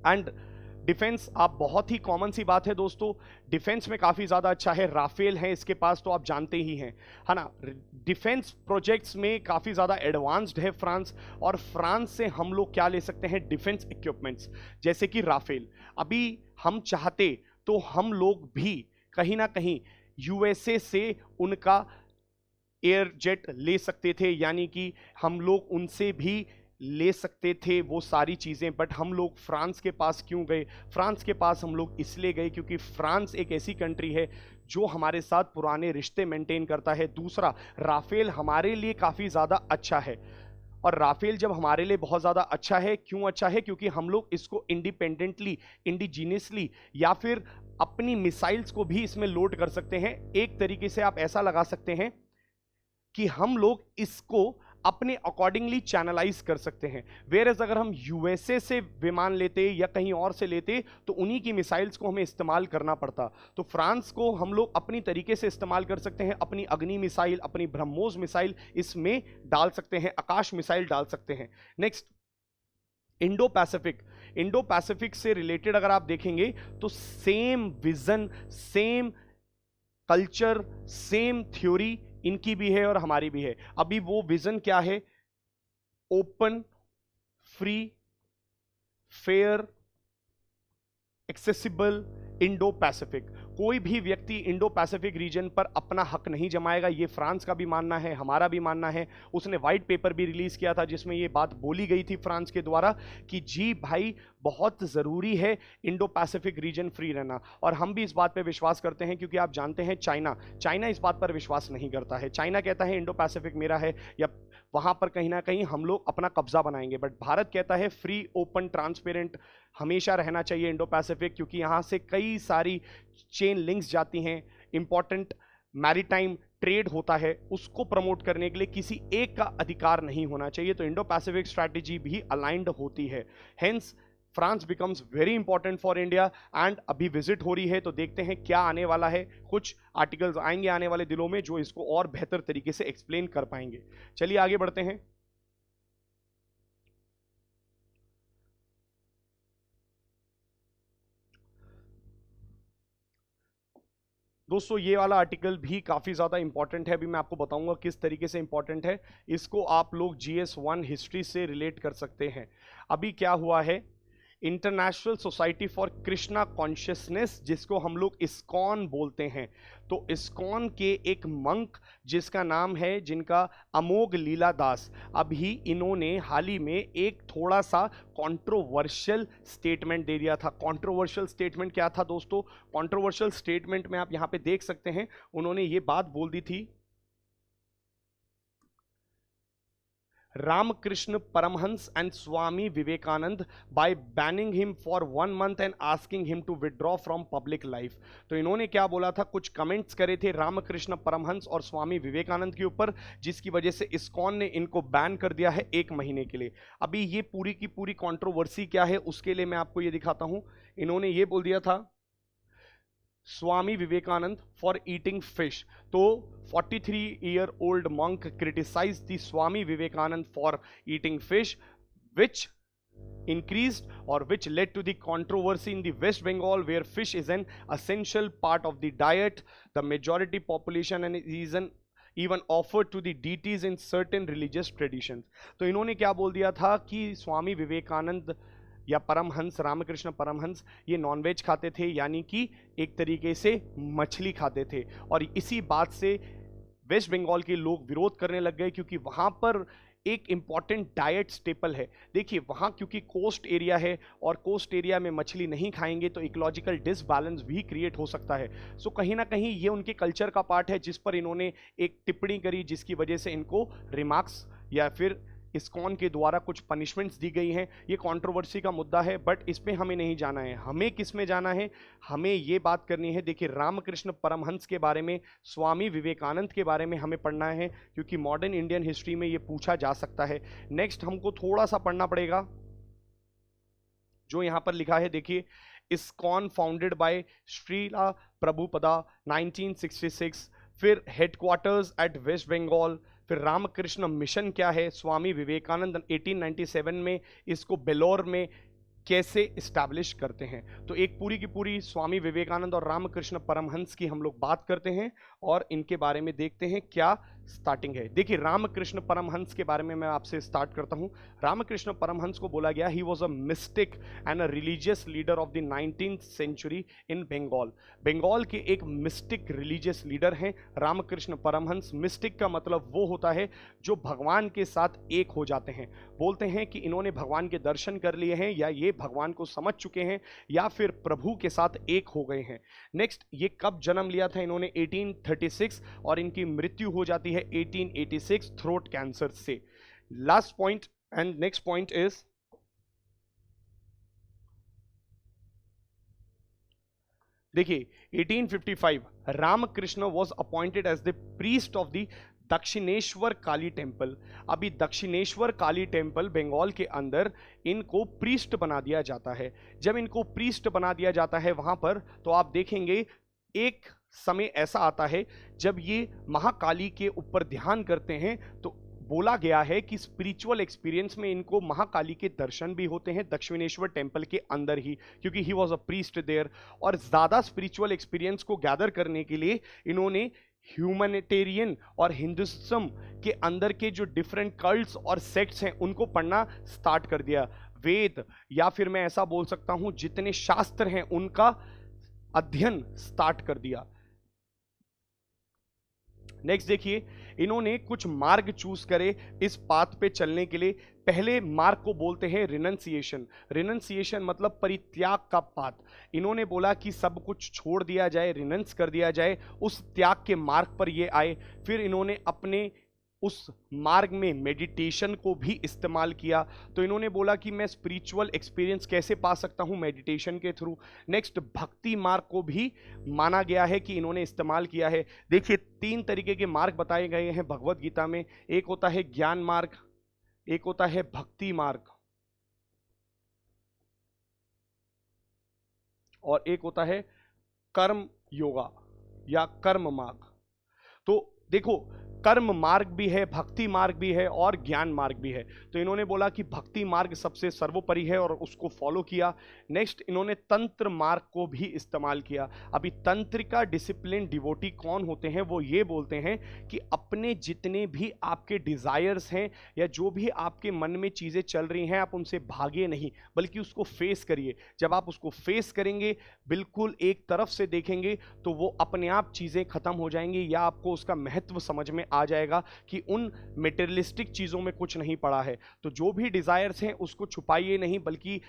and defence. आप बहुत ही कॉमन सी बात है दोस्तों, डिफेंस में काफी ज्यादा अच्छा है, राफेल है इसके पास तो आप जानते ही हैं, है ना। डिफेंस प्रोजेक्ट्स में काफी ज्यादा एडवांस्ड है फ्रांस, और फ्रांस से हम लोग क्या ले सकते हैं, डिफेंस इक्विपमेंट्स जैसे कि राफेल। अभी हम चाहते तो हम लोग भी कहीं ना कहीं यूएसए से उनका एयर जेट ले सकते थे, यानी कि हम लोग उनसे भी ले सकते थे वो सारी चीज़ें, बट हम लोग फ्रांस के पास क्यों गए? फ्रांस के पास हम लोग इसलिए गए क्योंकि फ्रांस एक ऐसी कंट्री है जो हमारे साथ पुराने रिश्ते मेंटेन करता है। दूसरा, राफेल हमारे लिए काफ़ी ज़्यादा अच्छा है, और राफेल जब हमारे लिए बहुत ज़्यादा अच्छा है, क्यों अच्छा है? क्योंकि हम लोग इसको इंडिपेंडेंटली, इंडिजीनियसली या फिर अपनी मिसाइल्स को भी इसमें लोड कर सकते हैं। एक तरीके से आप ऐसा लगा सकते हैं कि हम लोग इसको अपने अकॉर्डिंगली चैनलाइज कर सकते हैं। वेयरएज अगर हम यूएसए से विमान लेते या कहीं और से लेते तो उन्हीं की मिसाइल्स को हमें इस्तेमाल करना पड़ता। तो फ्रांस को हम लोग अपनी तरीके से इस्तेमाल कर सकते हैं, अपनी अग्नि मिसाइल, अपनी ब्रह्मोस मिसाइल इसमें डाल सकते हैं, आकाश मिसाइल डाल सकते हैं। Next, Indo Pacific. Indo Pacific से रिलेटेड अगर आप देखेंगे तो same vision, same culture, same theory इनकी भी है और हमारी भी है। अभी वो विजन क्या है? Open, free, fair, accessible Indo Pacific. कोई भी व्यक्ति इंडो पैसिफिक रीजन पर अपना हक नहीं जमाएगा, ये फ्रांस का भी मानना है, हमारा भी मानना है। उसने व्हाइट पेपर भी रिलीज किया था जिसमें ये बात बोली गई थी फ्रांस के द्वारा कि जी भाई बहुत ज़रूरी है इंडो पैसिफिक रीजन फ्री रहना, और हम भी इस बात पे विश्वास करते हैं क्योंकि आप जानते हैं चाइना इस बात पर विश्वास नहीं करता है। चाइना कहता है इंडो पैसिफिक मेरा है, या वहाँ पर कहीं ना कहीं हम लोग अपना कब्जा बनाएंगे, बट भारत कहता है फ्री, ओपन, ट्रांसपेरेंट हमेशा रहना चाहिए इंडो पैसिफिक, क्योंकि यहाँ से कई सारी चेन लिंक्स जाती हैं, इंपॉर्टेंट मैरीटाइम ट्रेड होता है, उसको प्रमोट करने के लिए किसी एक का अधिकार नहीं होना चाहिए। तो इंडो पैसिफिक स्ट्रैटेजी भी अलाइंड होती है, hence France becomes very important for India. And अभी विजिट हो रही है तो देखते हैं क्या आने वाला है, कुछ आर्टिकल्स आएंगे आने वाले दिनों में जो इसको और बेहतर तरीके से एक्सप्लेन कर पाएंगे। चलिए आगे बढ़ते हैं। दोस्तों ये वाला आर्टिकल भी काफ़ी ज़्यादा इंपॉर्टेंट है, अभी मैं आपको बताऊंगा किस तरीके से इंपॉर्टेंट है। इसको आप लोग GS1 हिस्ट्री से रिलेट कर सकते हैं। अभी क्या हुआ है, international society for Krishna consciousness, जिसको हम लोग इस्कॉन बोलते हैं, तो इस्कॉन के एक मंक जिसका नाम है, जिनका अमोघ लीला दास, अभी इन्होंने हाल ही में एक थोड़ा सा कंट्रोवर्शियल स्टेटमेंट दे दिया था। कंट्रोवर्शियल स्टेटमेंट क्या था दोस्तों? कंट्रोवर्शियल स्टेटमेंट में आप यहां पे देख सकते हैं, उन्होंने ये बात बोल दी थी, Ramakrishna Paramhans and Swami Vivekanand by banning him for 1 month and asking him to withdraw from public life। तो इन्होंने क्या बोला था, कुछ कमेंट्स करे थे रामकृष्ण परमहंस और स्वामी विवेकानंद के ऊपर, जिसकी वजह से इस्कॉन ने इनको बैन कर दिया है 1 महीने के लिए। अभी ये पूरी की पूरी कंट्रोवर्सी क्या है उसके लिए मैं आपको ये दिखाता हूं। इन्होंने ये बोल दिया था Swami Vivekananda for eating fish, तो 43-year-old monk criticized the Swami Vivekanand for eating fish, which increased or which led to the controversy in the West Bengal, where fish is an essential part of the diet. The majority population and is an even offered to the deities in certain religious traditions। तो इन्होंने क्या बोल दिया था कि स्वामी विवेकानंद या परमहंस, रामकृष्ण परमहंस, ये nonveg खाते थे, यानी कि एक तरीके से मछली खाते थे, और इसी बात से वेस्ट बंगाल के लोग विरोध करने लग गए, क्योंकि वहाँ पर एक इंपॉर्टेंट डाइट स्टेपल है। देखिए वहाँ क्योंकि कोस्ट एरिया है और कोस्ट एरिया में मछली नहीं खाएंगे तो इकोलॉजिकल डिसबैलेंस भी क्रिएट हो सकता है। सो कहीं ना कहीं ये उनके कल्चर का पार्ट है जिस पर इन्होंने एक टिप्पणी करी, जिसकी वजह से इनको रिमार्क्स या फिर इस्कॉन के द्वारा कुछ पनिशमेंट्स दी गई हैं। ये कंट्रोवर्सी का मुद्दा है, बट इस पे हमें नहीं जाना है। हमें किस में जाना है, हमें ये बात करनी है। देखिए रामकृष्ण परमहंस के बारे में, स्वामी विवेकानंद के बारे में हमें पढ़ना है, क्योंकि मॉडर्न इंडियन हिस्ट्री में ये पूछा जा सकता है। नेक्स्ट हमको थोड़ा सा पढ़ना पड़ेगा जो यहां पर लिखा है। देखिए ISKCON founded by Srila Prabhupada 1966, फिर हेडक्वार्टर्स एट वेस्ट बंगाल, फिर रामकृष्ण मिशन क्या है, स्वामी विवेकानंद 1897 में इसको बेलोर में कैसे इस्टेब्लिश करते हैं। तो एक पूरी की पूरी स्वामी विवेकानंद और रामकृष्ण परमहंस की हम लोग बात करते हैं और इनके बारे में देखते हैं क्या स्टार्टिंग है। देखिए रामकृष्ण परमहंस के बारे में मैं आपसे स्टार्ट करता हूं। रामकृष्ण परमहंस को बोला गया he was a mystic and a religious leader of the 19th century in Bengal. Bengal के एक मिस्टिक रिलीजियस लीडर हैं रामकृष्ण परमहंस। मिस्टिक का मतलब वो होता है जो भगवान के साथ एक हो जाते हैं। बोलते हैं कि इन्होंने भगवान के दर्शन कर लिए हैं या ये भगवान को समझ चुके हैं या फिर प्रभु के साथ एक हो गए हैं। नेक्स्ट ये कब जन्म लिया था इन्होंने, 1836, और इनकी मृत्यु हो जाती है 1886 थ्रोट कैंसर से। Last point and next point is, देखिए 1855 Ramakrishna was appointed as the priest of the Dakshineswar Kali temple. अभी दक्षिणेश्वर काली टेम्पल बंगाल के अंदर इनको प्रीस्ट बना दिया जाता है। जब इनको प्रीस्ट बना दिया जाता है वहां पर, तो आप देखेंगे एक समय ऐसा आता है जब ये महाकाली के ऊपर ध्यान करते हैं, तो बोला गया है कि स्पिरिचुअल एक्सपीरियंस में इनको महाकाली के दर्शन भी होते हैं दक्षिणेश्वर टेम्पल के अंदर ही, क्योंकि he was a priest there. और ज्यादा स्पिरिचुअल एक्सपीरियंस को गैदर करने के लिए इन्होंने ह्यूमैनिटेरियन और हिंदुइज्म के अंदर के जो डिफरेंट कल्ट्स और सेक्ट्स हैं उनको पढ़ना स्टार्ट कर दिया। वेद या फिर मैं ऐसा बोल सकता हूं जितने शास्त्र हैं उनका अध्ययन स्टार्ट कर दिया। नेक्स्ट देखिए इन्होंने कुछ मार्ग चूज करे इस पाथ पे चलने के लिए। पहले मार्ग को बोलते हैं रिनंसिएशन। रिनंसिएशन मतलब परित्याग का पाथ। इन्होंने बोला कि सब कुछ छोड़ दिया जाए, रिनंस कर दिया जाए, उस त्याग के मार्ग पर ये आए। फिर इन्होंने अपने उस मार्ग में मेडिटेशन को भी इस्तेमाल किया। तो इन्होंने बोला कि मैं स्पिरिचुअल एक्सपीरियंस कैसे पा सकता हूं, मेडिटेशन के थ्रू। नेक्स्ट भक्ति मार्ग को भी माना गया है कि इन्होंने इस्तेमाल किया है। देखिए 3 तरीके के मार्ग बताए गए हैं भगवत गीता में। एक होता है ज्ञान मार्ग, एक होता है भक्ति मार्ग, और एक होता है कर्म योगा या कर्म मार्ग। तो देखो कर्म मार्ग भी है, भक्ति मार्ग भी है और ज्ञान मार्ग भी है। तो इन्होंने बोला कि भक्ति मार्ग सबसे सर्वोपरि है और उसको फॉलो किया। नेक्स्ट इन्होंने तंत्र मार्ग को भी इस्तेमाल किया। अभी तंत्र का डिसिप्लिन डिवोटी कौन होते हैं, वो ये बोलते हैं कि अपने जितने भी आपके डिजायर्स हैं या जो भी आपके मन में चीजें चल रही हैं, आप उनसे भागे नहीं बल्कि उसको फेस करिए। जब आप उसको फेस करेंगे, बिल्कुल एक तरफ से देखेंगे, तो वो अपने आप चीजें खत्म हो जाएंगी या आपको उसका महत्व समझ में आ जाएगा कि उन मेटेरियलिस्टिक चीजों में कुछ नहीं पड़ा है। तो जो भी डिजायर्स हैं उसको छुपाइए नहीं बल्कि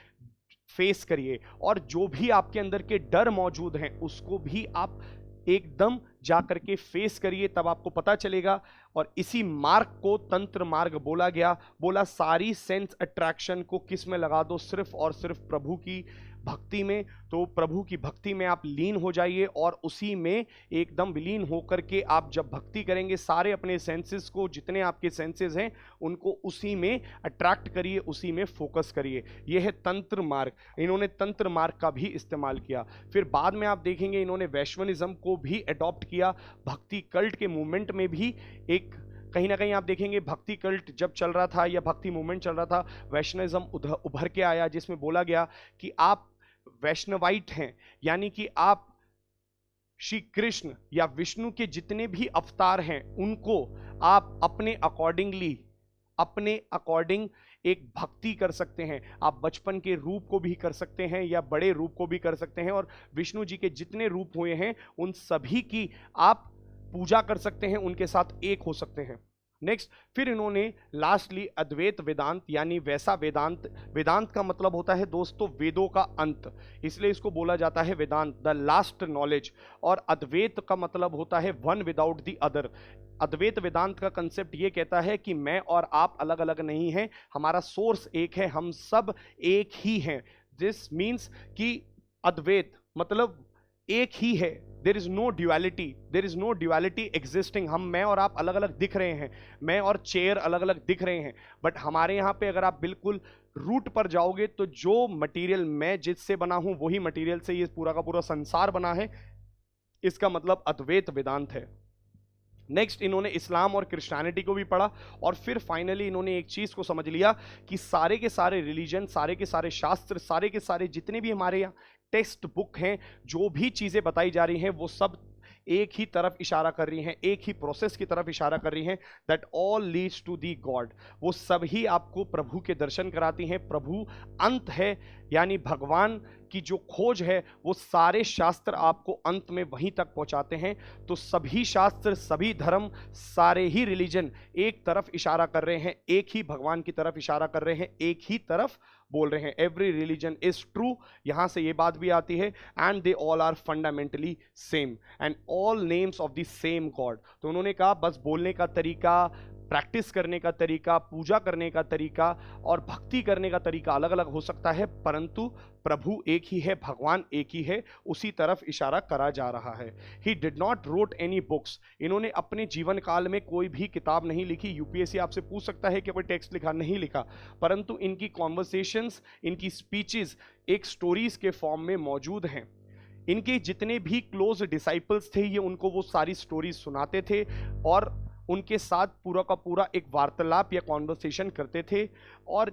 फेस करिए, और जो भी आपके अंदर के डर मौजूद हैं उसको भी आप एकदम जाकर के फेस करिए, तब आपको पता चलेगा। और इसी मार्ग को तंत्र मार्ग बोला गया। बोला सारी सेंस अट्रैक्शन को किस में लगा दो, सिर्फ और सिर्फ प्रभु की भक्ति में। तो प्रभु की भक्ति में आप लीन हो जाइए और उसी में एकदम विलीन होकर के आप जब भक्ति करेंगे, सारे अपने सेंसेस को, जितने आपके सेंसेस हैं उनको उसी में अट्रैक्ट करिए, उसी में फोकस करिए। यह है तंत्र मार्ग। इन्होंने तंत्र मार्ग का भी इस्तेमाल किया। फिर बाद में आप देखेंगे इन्होंने वैश्वनिज्म को भी अडॉप्ट किया। भक्ति कल्ट के मूवमेंट में भी एक कहीं ना कहीं आप देखेंगे भक्ति कल्ट जब चल रहा था या भक्ति मूवमेंट चल रहा था, वैष्णविज्म उभर के आया, जिसमें बोला गया कि आप वैष्णवाइट हैं, यानी कि आप श्री कृष्ण या विष्णु के जितने भी अवतार हैं उनको आप अपने अकॉर्डिंग एक भक्ति कर सकते हैं। आप बचपन के रूप को भी कर सकते हैं या बड़े रूप को भी कर सकते हैं, और विष्णु जी के जितने रूप हुए हैं उन सभी की आप पूजा कर सकते हैं, उनके साथ एक हो सकते हैं। नेक्स्ट, फिर इन्होंने लास्टली अद्वैत वेदांत यानी वैसा वेदांत, वेदांत का मतलब होता है दोस्तों वेदों का अंत, इसलिए इसको बोला जाता है वेदांत, द लास्ट नॉलेज। और अद्वैत का मतलब होता है वन विदाउट द अदर। अद्वैत वेदांत का कंसेप्ट ये कहता है कि मैं और आप अलग अलग नहीं हैं, हमारा सोर्स एक है, हम सब एक ही हैं। दिस मीन्स कि अद्वैत मतलब एक ही है, there is no duality, there is no duality existing. हम, मैं और आप अलग अलग दिख रहे हैं, मैं और चेयर अलग अलग दिख रहे हैं, बट हमारे यहाँ पे अगर आप बिल्कुल रूट पर जाओगे तो जो मटेरियल मैं जिससे बना हूं वही मटेरियल से ये पूरा का पूरा संसार बना है, इसका मतलब अद्वैत वेदांत है। नेक्स्ट, इन्होंने इस्लाम और क्रिश्चियनिटी को भी पढ़ा और फिर फाइनली इन्होंने एक चीज को समझ लिया कि सारे के सारे रिलीजन, सारे के सारे शास्त्र, सारे के सारे जितने भी हमारे यहाँ टेक्स्ट बुक हैं, जो भी चीजें बताई जा रही हैं वो सब एक ही तरफ इशारा कर रही हैं, एक ही प्रोसेस की तरफ इशारा कर रही हैं, that all leads to the God. वो सब ही आपको प्रभु के दर्शन कराती हैं। प्रभु अंत है, यानी भगवान की जो खोज है वो सारे शास्त्र आपको अंत में वहीं तक पहुंचाते हैं। तो सभी शास्त्र, सभी धर्म, सारे ही रिलीजन एक तरफ इशारा कर रहे हैं, एक ही भगवान की तरफ इशारा कर रहे हैं, एक ही तरफ बोल रहे हैं। एवरी रिलीजन इज ट्रू, यहां से ये बात भी आती है, and they all are fundamentally same and all names of the same God. तो उन्होंने कहा बस बोलने का तरीका, प्रैक्टिस करने का तरीका, पूजा करने का तरीका और भक्ति करने का तरीका अलग अलग हो सकता है, परंतु प्रभु एक ही है, भगवान एक ही है, उसी तरफ इशारा करा जा रहा है। He did not wrote any books, इन्होंने अपने जीवन काल में कोई भी किताब नहीं लिखी। यूपीएससी आपसे पूछ सकता है कि कोई टेक्स्ट लिखा, नहीं लिखा, परंतु इनकी कॉन्वर्सेशंस, इनकी स्पीचेस एक स्टोरीज के फॉर्म में मौजूद हैं। इनके जितने भी क्लोज डिसाइपल्स थे ये उनको वो सारी स्टोरीज सुनाते थे और उनके साथ पूरा का पूरा एक वार्तालाप या कॉन्वर्सेशन करते थे और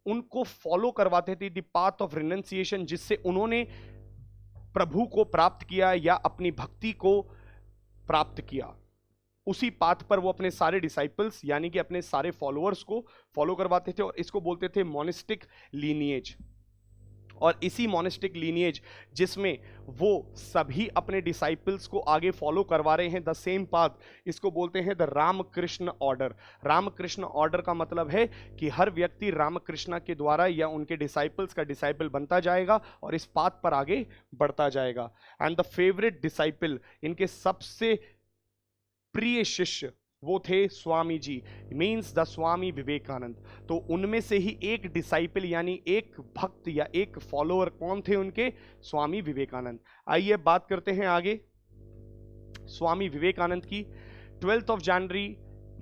उनको फॉलो करवाते थे द पाथ ऑफ रिनंसिएशन, जिससे उन्होंने प्रभु को प्राप्त किया या अपनी भक्ति को प्राप्त किया। उसी पाथ पर वो अपने सारे डिसाइपल्स यानी कि अपने सारे फॉलोअर्स को फॉलो करवाते थे और इसको बोलते थे मोनिस्टिक लीनिएज। और इसी मोनिस्टिक लीनिएज जिसमें वो सभी अपने डिसाइपल्स को आगे फॉलो करवा रहे हैं द सेम पाथ, इसको बोलते हैं the Ramakrishna order. Ramakrishna order का मतलब है कि हर व्यक्ति रामकृष्ण के द्वारा या उनके डिसाइपल्स का डिसाइपल बनता जाएगा और इस पाथ पर आगे बढ़ता जाएगा। एंड द फेवरेट डिसाइपल, इनके सबसे प्रिय शिष्य वो थे स्वामी जी, मीन्स द स्वामी विवेकानंद। तो उनमें से ही एक डिसाइपल यानी एक भक्त या एक फॉलोअर कौन थे उनके? स्वामी विवेकानंद। आइए बात करते हैं आगे स्वामी विवेकानंद की। 12 ऑफ जनवरी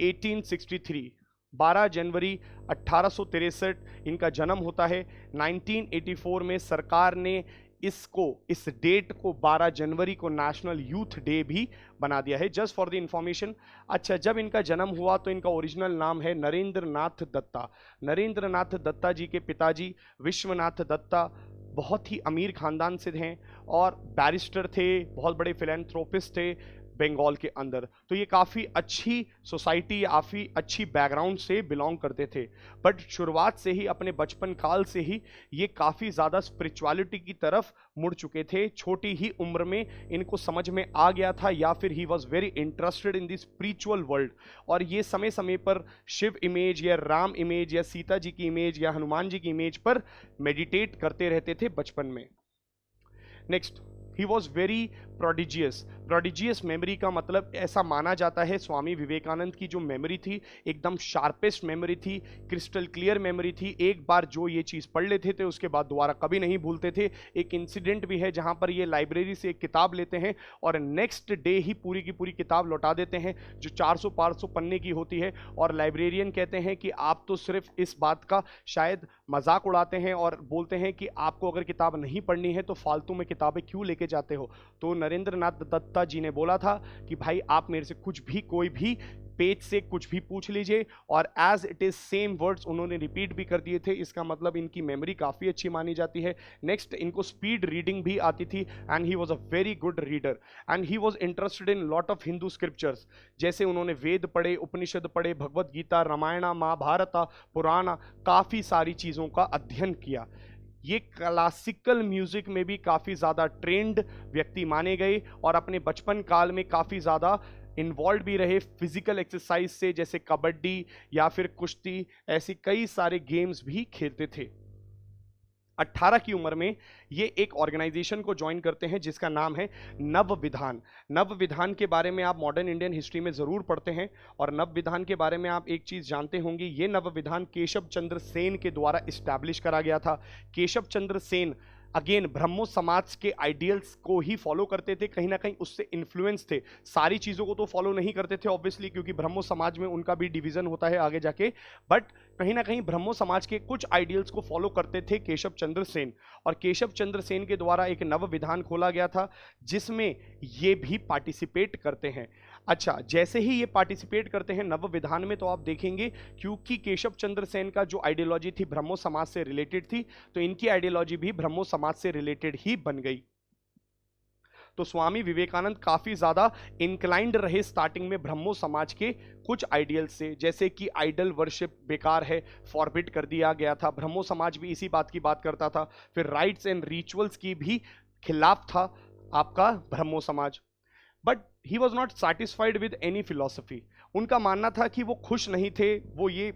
1863, 12 जनवरी 1863 इनका जन्म होता है। 1984 में सरकार ने इस डेट को 12 जनवरी को नेशनल यूथ डे भी बना दिया है, जस्ट फॉर द इंफॉर्मेशन। अच्छा, जब इनका जन्म हुआ तो इनका ओरिजिनल नाम है नरेंद्र नाथ दत्ता। नरेंद्र नाथ दत्ता जी के पिताजी विश्वनाथ दत्ता बहुत ही अमीर खानदान से हैं और बैरिस्टर थे, बहुत बड़े फिलैंथ्रोपिस्ट थे बंगाल के अंदर। तो ये काफ़ी अच्छी सोसाइटी, काफ़ी अच्छी बैकग्राउंड से बिलोंग करते थे, बट शुरुआत से ही अपने बचपन काल से ही ये काफ़ी ज़्यादा स्पिरिचुअलिटी की तरफ मुड़ चुके थे। छोटी ही उम्र में इनको समझ में आ गया था या फिर he was very interested in the spiritual world, और ये समय समय पर शिव इमेज या राम इमेज या सीता जी की इमेज या हनुमान जी की इमेज पर मेडिटेट करते रहते थे बचपन में। Next, he was very prodigious. Prodigious memory का मतलब ऐसा माना जाता है स्वामी विवेकानंद की जो मेमोरी थी एकदम शार्पेस्ट मेमोरी थी, क्रिस्टल क्लियर मेमोरी थी। एक बार जो ये चीज़ पढ़ लेते थे उसके बाद दोबारा कभी नहीं भूलते थे। एक इंसिडेंट भी है जहाँ पर ये लाइब्रेरी से एक किताब लेते हैं और नेक्स्ट डे ही पूरी की पूरी किताब लौटा देते हैं जो 400-500 पन्ने की होती है, और लाइब्रेरियन कहते हैं कि आप तो सिर्फ इस बात का शायद मजाक उड़ाते हैं और बोलते हैं कि आपको अगर किताब नहीं पढ़नी है तो फालतू में किताबें क्यों लेके जाते हो। तो नरेंद्र नाथ दत्ता जी ने बोला था कि भाई आप मेरे से कुछ भी, कोई भी पेज से कुछ भी पूछ लीजिए, और as it is same words उन्होंने रिपीट भी कर दिए थे। इसका मतलब इनकी मेमोरी काफ़ी अच्छी मानी जाती है। नेक्स्ट, इनको स्पीड रीडिंग भी आती थी and he was a very good reader and he was interested in lot of Hindu scriptures. जैसे उन्होंने वेद पढ़े, उपनिषद पढ़े, भगवद गीता, रामायण, महाभारत, पुराण, काफ़ी सारी चीज़ों का अध्ययन किया। ये क्लासिकल म्यूजिक में भी काफ़ी ज़्यादा ट्रेंड व्यक्ति माने गए और अपने बचपन काल में काफ़ी ज़्यादा इन्वॉल्व भी रहे फिजिकल एक्सरसाइज से, जैसे कबड्डी या फिर कुश्ती, ऐसी कई सारे गेम्स भी खेलते थे। 18 की उम्र में ये एक ऑर्गेनाइजेशन को ज्वाइन करते हैं जिसका नाम है नव विधान। नव विधान के बारे में आप मॉडर्न इंडियन हिस्ट्री में जरूर पढ़ते हैं, और नव विधान के बारे में आप एक चीज जानते होंगे, ये नव विधान केशव चंद्र सेन के द्वारा इस्टेब्लिश करा गया था। केशव चंद्र सेन अगेन ब्रह्मो समाज के आइडियल्स को ही फॉलो करते थे, कहीं ना कहीं उससे इन्फ्लुएंस थे। सारी चीज़ों को तो फॉलो नहीं करते थे ऑब्वियसली, क्योंकि ब्रह्मो समाज में उनका भी डिवीजन होता है आगे जाके, बट कहीं ना कहीं ब्रह्मो समाज के कुछ आइडियल्स को फॉलो करते थे केशव चंद्र सेन। और केशव चंद्र सेन के द्वारा एक नव विधान खोला गया था जिसमें ये भी पार्टिसिपेट करते हैं। अच्छा, जैसे ही ये पार्टिसिपेट करते हैं नव विधान में, तो आप देखेंगे क्योंकि केशव चंद्र सेन का जो आइडियोलॉजी थी ब्रह्मो समाज से रिलेटेड थी, तो इनकी आइडियोलॉजी भी ब्रह्मो समाज से रिलेटेड ही बन गई। तो स्वामी विवेकानंद काफी ज्यादा इंक्लाइंड रहे स्टार्टिंग में ब्रह्मो समाज के कुछ आइडियल से, जैसे कि आइडल वर्शिप बेकार है, फॉरबिड कर दिया गया था। ब्रह्मो समाज भी इसी बात की बात करता था। फिर राइट्स एंड रिचुअल्स की भी खिलाफ था आपका ब्रह्मो समाज। But he was not satisfied with any philosophy. उनका मानना था कि वो खुश नहीं थे, वो ये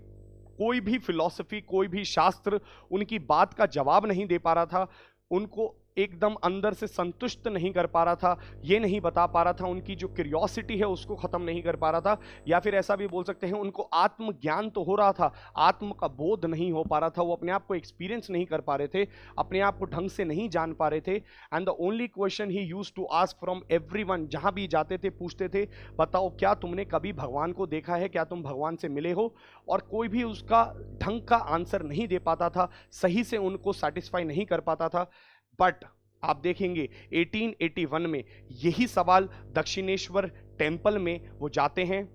कोई भी फिलॉसफी, कोई भी शास्त्र उनकी बात का जवाब नहीं दे पा रहा था, उनको एकदम अंदर से संतुष्ट नहीं कर पा रहा था, ये नहीं बता पा रहा था, उनकी जो क्यूरियोसिटी है उसको खत्म नहीं कर पा रहा था। या फिर ऐसा भी बोल सकते हैं उनको आत्मज्ञान तो हो रहा था, आत्म का बोध नहीं हो पा रहा था, वो अपने आप को एक्सपीरियंस नहीं कर पा रहे थे, अपने आप को ढंग से नहीं जान पा रहे थे। And the only question he used to ask from everyone, जहां भी जाते थे पूछते थे, बताओ क्या तुमने कभी भगवान को देखा है, क्या तुम भगवान से मिले हो? और कोई भी उसका ढंग का आंसर नहीं दे पाता था, सही से उनको सेटिस्फाई नहीं कर पाता था। बट आप देखेंगे 1881 में यही सवाल दक्षिणेश्वर टेम्पल में वो जाते हैं,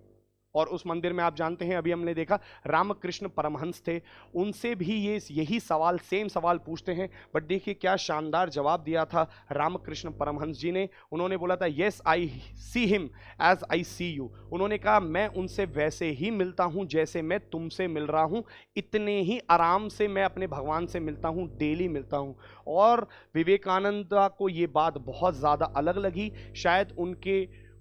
और उस मंदिर में आप जानते हैं अभी हमने देखा रामकृष्ण परमहंस थे, उनसे भी ये यही सवाल, सेम सवाल पूछते हैं। बट देखिए क्या शानदार जवाब दिया था रामकृष्ण परमहंस जी ने। उन्होंने बोला था yes I see him as I see you. उन्होंने कहा मैं उनसे वैसे ही मिलता हूं जैसे मैं तुमसे मिल रहा हूं, इतने ही आराम से मैं अपने भगवान से मिलता हूं, डेली मिलता हूं। और विवेकानंद को ये बात बहुत ज़्यादा अलग लगी, शायद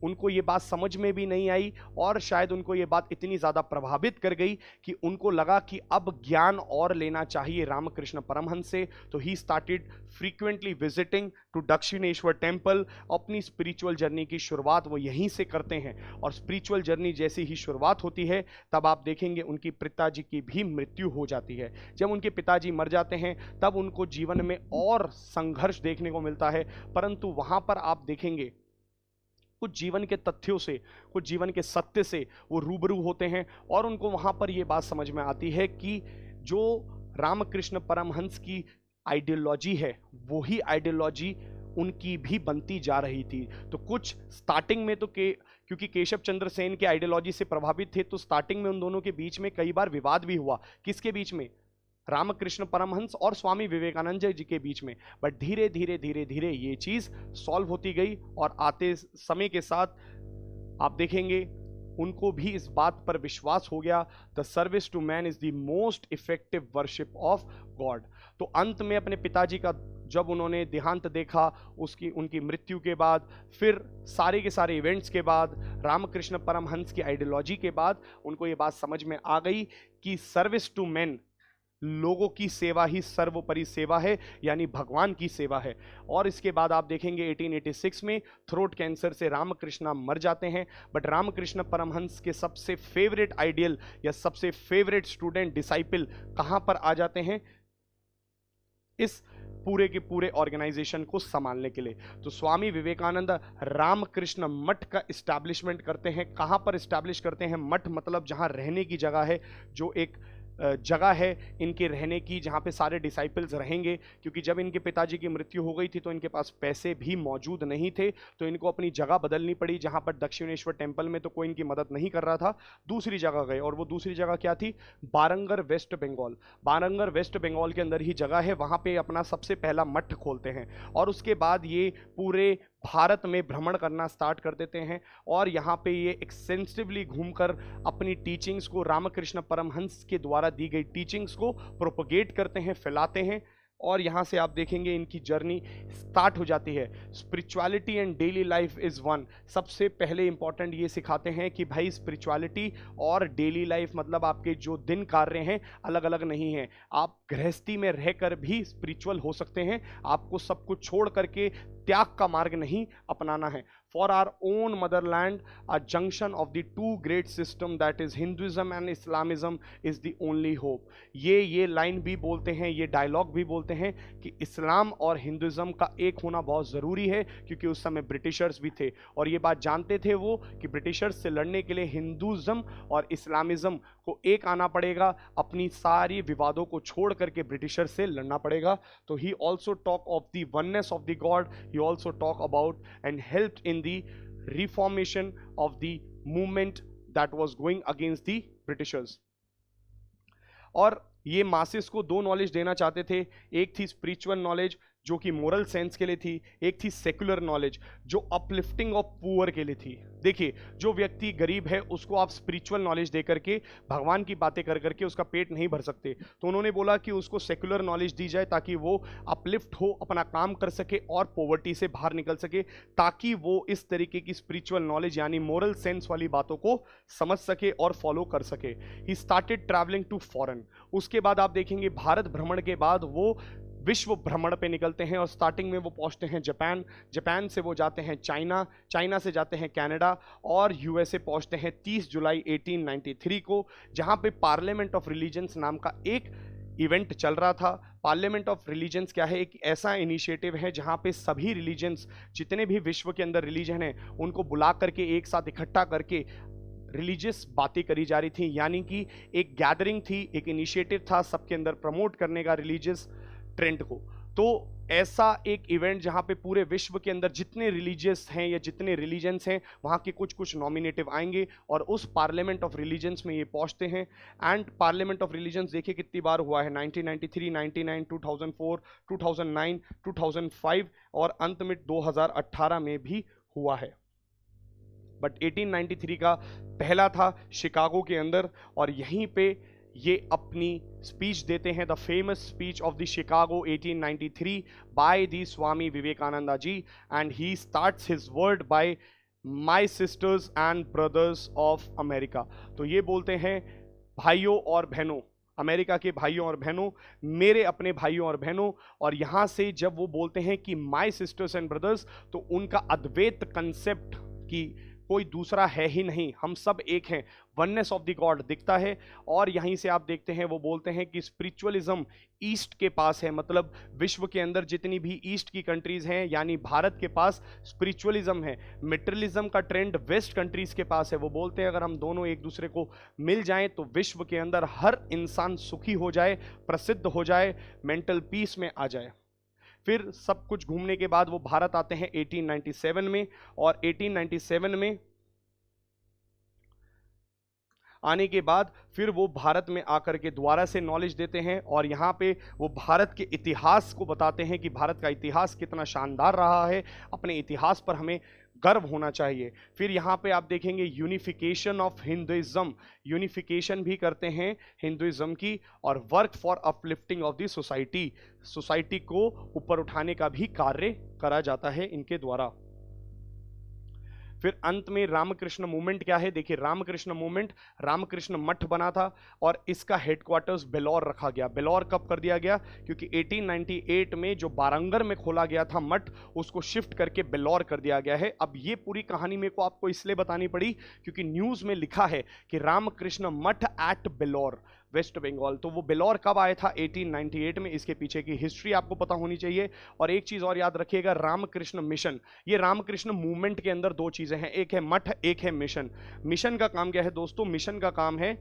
उनको ये बात समझ में भी नहीं आई, और शायद उनको ये बात इतनी ज़्यादा प्रभावित कर गई कि उनको लगा कि अब ज्ञान और लेना चाहिए रामकृष्ण परमहंस से। तो he started frequently visiting to Dakshineswar temple. अपनी स्पिरिचुअल जर्नी की शुरुआत वो यहीं से करते हैं, और स्पिरिचुअल जर्नी जैसी ही शुरुआत होती है तब आप देखेंगे उनकी पिताजी की भी मृत्यु हो जाती है। जब उनके पिताजी मर जाते हैं तब उनको जीवन में और संघर्ष देखने को मिलता है, परंतु वहाँ पर आप देखेंगे कुछ जीवन के तथ्यों से, कुछ जीवन के सत्य से वो रूबरू होते हैं, और उनको वहां पर ये बात समझ में आती है कि जो रामकृष्ण परमहंस की आइडियोलॉजी है वही आइडियोलॉजी उनकी भी बनती जा रही थी। तो कुछ स्टार्टिंग में तो क्योंकि केशव चंद्र सेन के आइडियोलॉजी से प्रभावित थे, तो स्टार्टिंग में उन दोनों के बीच में कई बार विवाद भी हुआ। किसके बीच में? रामकृष्ण परमहंस और स्वामी विवेकानंद जी के बीच में। बट धीरे धीरे धीरे धीरे ये चीज सॉल्व होती गई, और आते समय के साथ आप देखेंगे उनको भी इस बात पर विश्वास हो गया, the service to man is the most effective worship of God. तो अंत में अपने पिताजी का जब उन्होंने देहांत देखा, उनकी मृत्यु के बाद, फिर सारे के सारे इवेंट्स के बाद, रामकृष्ण परमहंस की आइडियोलॉजी के बाद, उनको ये बात समझ में आ गई कि सर्विस टू मैन, लोगों की सेवा ही सर्वोपरि सेवा है, यानी भगवान की सेवा है। और इसके बाद आप देखेंगे 1886 में थ्रोट कैंसर से रामकृष्ण मर जाते हैं। बट रामकृष्ण परमहंस के सबसे फेवरेट आइडियल या सबसे फेवरेट स्टूडेंट, डिसाइपल कहां पर आ जाते हैं? इस पूरे के पूरे ऑर्गेनाइजेशन को संभालने के लिए। तो स्वामी विवेकानंद रामकृष्ण मठ का इस्टेब्लिशमेंट करते हैं। कहां पर इस्टेब्लिश करते हैं? मठ मतलब जहां रहने की जगह है, जो एक जगह है इनके रहने की, जहाँ पे सारे डिसाइपल्स रहेंगे। क्योंकि जब इनके पिताजी की मृत्यु हो गई थी तो इनके पास पैसे भी मौजूद नहीं थे, तो इनको अपनी जगह बदलनी पड़ी। जहाँ पर दक्षिणेश्वर टेम्पल में तो कोई इनकी मदद नहीं कर रहा था, दूसरी जगह गए, और वो दूसरी जगह क्या थी? बारंगर वेस्ट बंगाल। बारंगर वेस्ट बंगाल के अंदर ही जगह है, वहाँ पे अपना सबसे पहला मठ खोलते हैं, और उसके बाद ये पूरे भारत में भ्रमण करना स्टार्ट कर देते हैं। और यहाँ पे ये एक्सटेंसिवली घूमकर अपनी टीचिंग्स को, रामकृष्ण परमहंस के द्वारा दी गई टीचिंग्स को प्रोपगेट करते हैं, फैलाते हैं। और यहाँ से आप देखेंगे इनकी जर्नी स्टार्ट हो जाती है। Spirituality and daily life is one. सबसे पहले इंपॉर्टेंट ये सिखाते हैं कि भाई स्पिरिचुअलिटी और डेली लाइफ मतलब आपके जो दिन कार्य हैं अलग अलग नहीं हैं। आप गृहस्थी में रहकर भी स्पिरिचुअल हो सकते हैं। आपको सब कुछ छोड़ करके त्याग का मार्ग नहीं अपनाना है। For our own motherland, a junction of the two great system that is Hinduism and Islamism is the only hope. ये लाइन भी बोलते हैं, ये डायलॉग भी बोलते हैं कि इस्लाम और हिंदुइज्म का एक होना बहुत ज़रूरी है, क्योंकि उस समय ब्रिटिशर्स भी थे और ये बात जानते थे वो कि ब्रिटिशर्स से लड़ने के लिए हिंदुइज्म और इस्लामिज्म को एक आना पड़ेगा, अपनी सारी विवादों को छोड़ करके ब्रिटिशर्स से लड़ना पड़ेगा। तो he also talk of the oneness of the God, he also talk about and help in the reformation of the movement that was going against the Britishers। और ये मासेस को दो नॉलेज देना चाहते थे, एक थी स्पिरिचुअल नॉलेज जो कि मोरल सेंस के लिए थी, एक थी सेकुलर नॉलेज जो अपलिफ्टिंग ऑफ पुअर के लिए थी। देखिए, जो व्यक्ति गरीब है उसको आप स्पिरिचुअल नॉलेज दे करके भगवान की बातें कर करके उसका पेट नहीं भर सकते, तो उन्होंने बोला कि उसको सेकुलर नॉलेज दी जाए ताकि वो अपलिफ्ट हो, अपना काम कर सके और पॉवर्टी से बाहर निकल सके, ताकि वो इस तरीके की स्पिरिचुअल नॉलेज यानी मोरल सेंस वाली बातों को समझ सके और फॉलो कर सके। He started travelling to foreign. उसके बाद आप देखेंगे भारत भ्रमण के बाद वो विश्व भ्रमण पे निकलते हैं और स्टार्टिंग में वो पहुंचते हैं जापान, जापान से वो जाते हैं चाइना, चाइना से जाते हैं कनाडा और यूएसए पहुंचते हैं 30 जुलाई 1893 को, जहां पे पार्लियामेंट ऑफ रिलीजन्स नाम का एक इवेंट चल रहा था। पार्लियामेंट ऑफ रिलीजन्स क्या है? एक ऐसा इनिशिएटिव है जहां पे सभी रिलीजन्स, जितने भी विश्व के अंदर रिलीजन है, उनको बुला करके एक साथ इकट्ठा करके रिलीजियस बातें करी जा रही थी, यानी कि एक गैदरिंग थी, एक इनिशिएटिव था सबके अंदर प्रमोट करने का रिलीजियस ट्रेंड को। तो ऐसा एक इवेंट जहां पे पूरे विश्व के अंदर जितने रिलीजियस हैं या जितने रिलीजन्स हैं वहां के कुछ कुछ नॉमिनेटिव आएंगे और उस पार्लियामेंट ऑफ रिलीजन्स में ये पहुंचते हैं। एंड पार्लियामेंट ऑफ रिलीजन्स देखिए कितनी बार हुआ है, 1993, 99, 2004, 2009, 2005 और अंत में 2018 में भी हुआ है। बट 1893 का पहला था शिकागो के अंदर और यहीं पे ये अपनी स्पीच देते हैं, the famous speech of the Chicago 1893 by the Swami Vivekananda ji, and he starts his word by my sisters and brothers of America. तो ये बोलते हैं भाइयों और बहनों, अमेरिका के भाइयों और बहनों, मेरे अपने भाइयों और बहनों। और यहाँ से जब वो बोलते हैं कि माय सिस्टर्स एंड ब्रदर्स, तो उनका अद्वैत कंसेप्ट की कोई दूसरा है ही नहीं, हम सब एक हैं, वननेस ऑफ द गॉड दिखता है। और यहीं से आप देखते हैं वो बोलते हैं कि स्पिरिचुअलिज्म ईस्ट के पास है, मतलब विश्व के अंदर जितनी भी ईस्ट की कंट्रीज हैं यानी भारत के पास स्पिरिचुअलिज्म है, मेटेरियलिज्म का ट्रेंड वेस्ट कंट्रीज के पास है। वो बोलते हैं अगर हम दोनों एक दूसरे को मिल जाएं तो विश्व के अंदर हर इंसान सुखी हो जाए, प्रसिद्ध हो जाए, मेंटल पीस में आ जाए। फिर सब कुछ घूमने के बाद वो भारत आते हैं 1897 में, और 1897 में आने के बाद फिर वो भारत में आकर के दोबारा से नॉलेज देते हैं और यहाँ पे वो भारत के इतिहास को बताते हैं कि भारत का इतिहास कितना शानदार रहा है, अपने इतिहास पर हमें गर्व होना चाहिए। फिर यहाँ पे आप देखेंगे यूनिफिकेशन ऑफ हिंदुइज्म, यूनिफिकेशन भी करते हैं हिंदुइज्म की, और work for uplifting of the society, society को ऊपर उठाने का भी कार्य करा जाता है इनके द्वारा। फिर अंत में रामकृष्ण मूवमेंट क्या है? देखिए, रामकृष्ण मूवमेंट, रामकृष्ण मठ बना था और इसका हेडक्वार्टर्स बेलौर रखा गया। बेलौर कब कर दिया गया? क्योंकि 1898 में जो बारंगर में खोला गया था मठ, उसको शिफ्ट करके बेलौर कर दिया गया है। अब ये पूरी कहानी मेरे को आपको इसलिए बतानी पड़ी क्योंकि न्यूज में लिखा है कि रामकृष्ण मठ एट बेलौर, वेस्ट बंगाल। तो वो बेलौर कब आया था? 1898 में। इसके पीछे की हिस्ट्री आपको पता होनी चाहिए। और एक चीज और याद रखिएगा, रामकृष्ण मिशन, ये रामकृष्ण मूवमेंट के अंदर दो चीजें हैं, एक है मठ, एक है मिशन। मिशन का काम क्या है दोस्तों? मिशन का काम है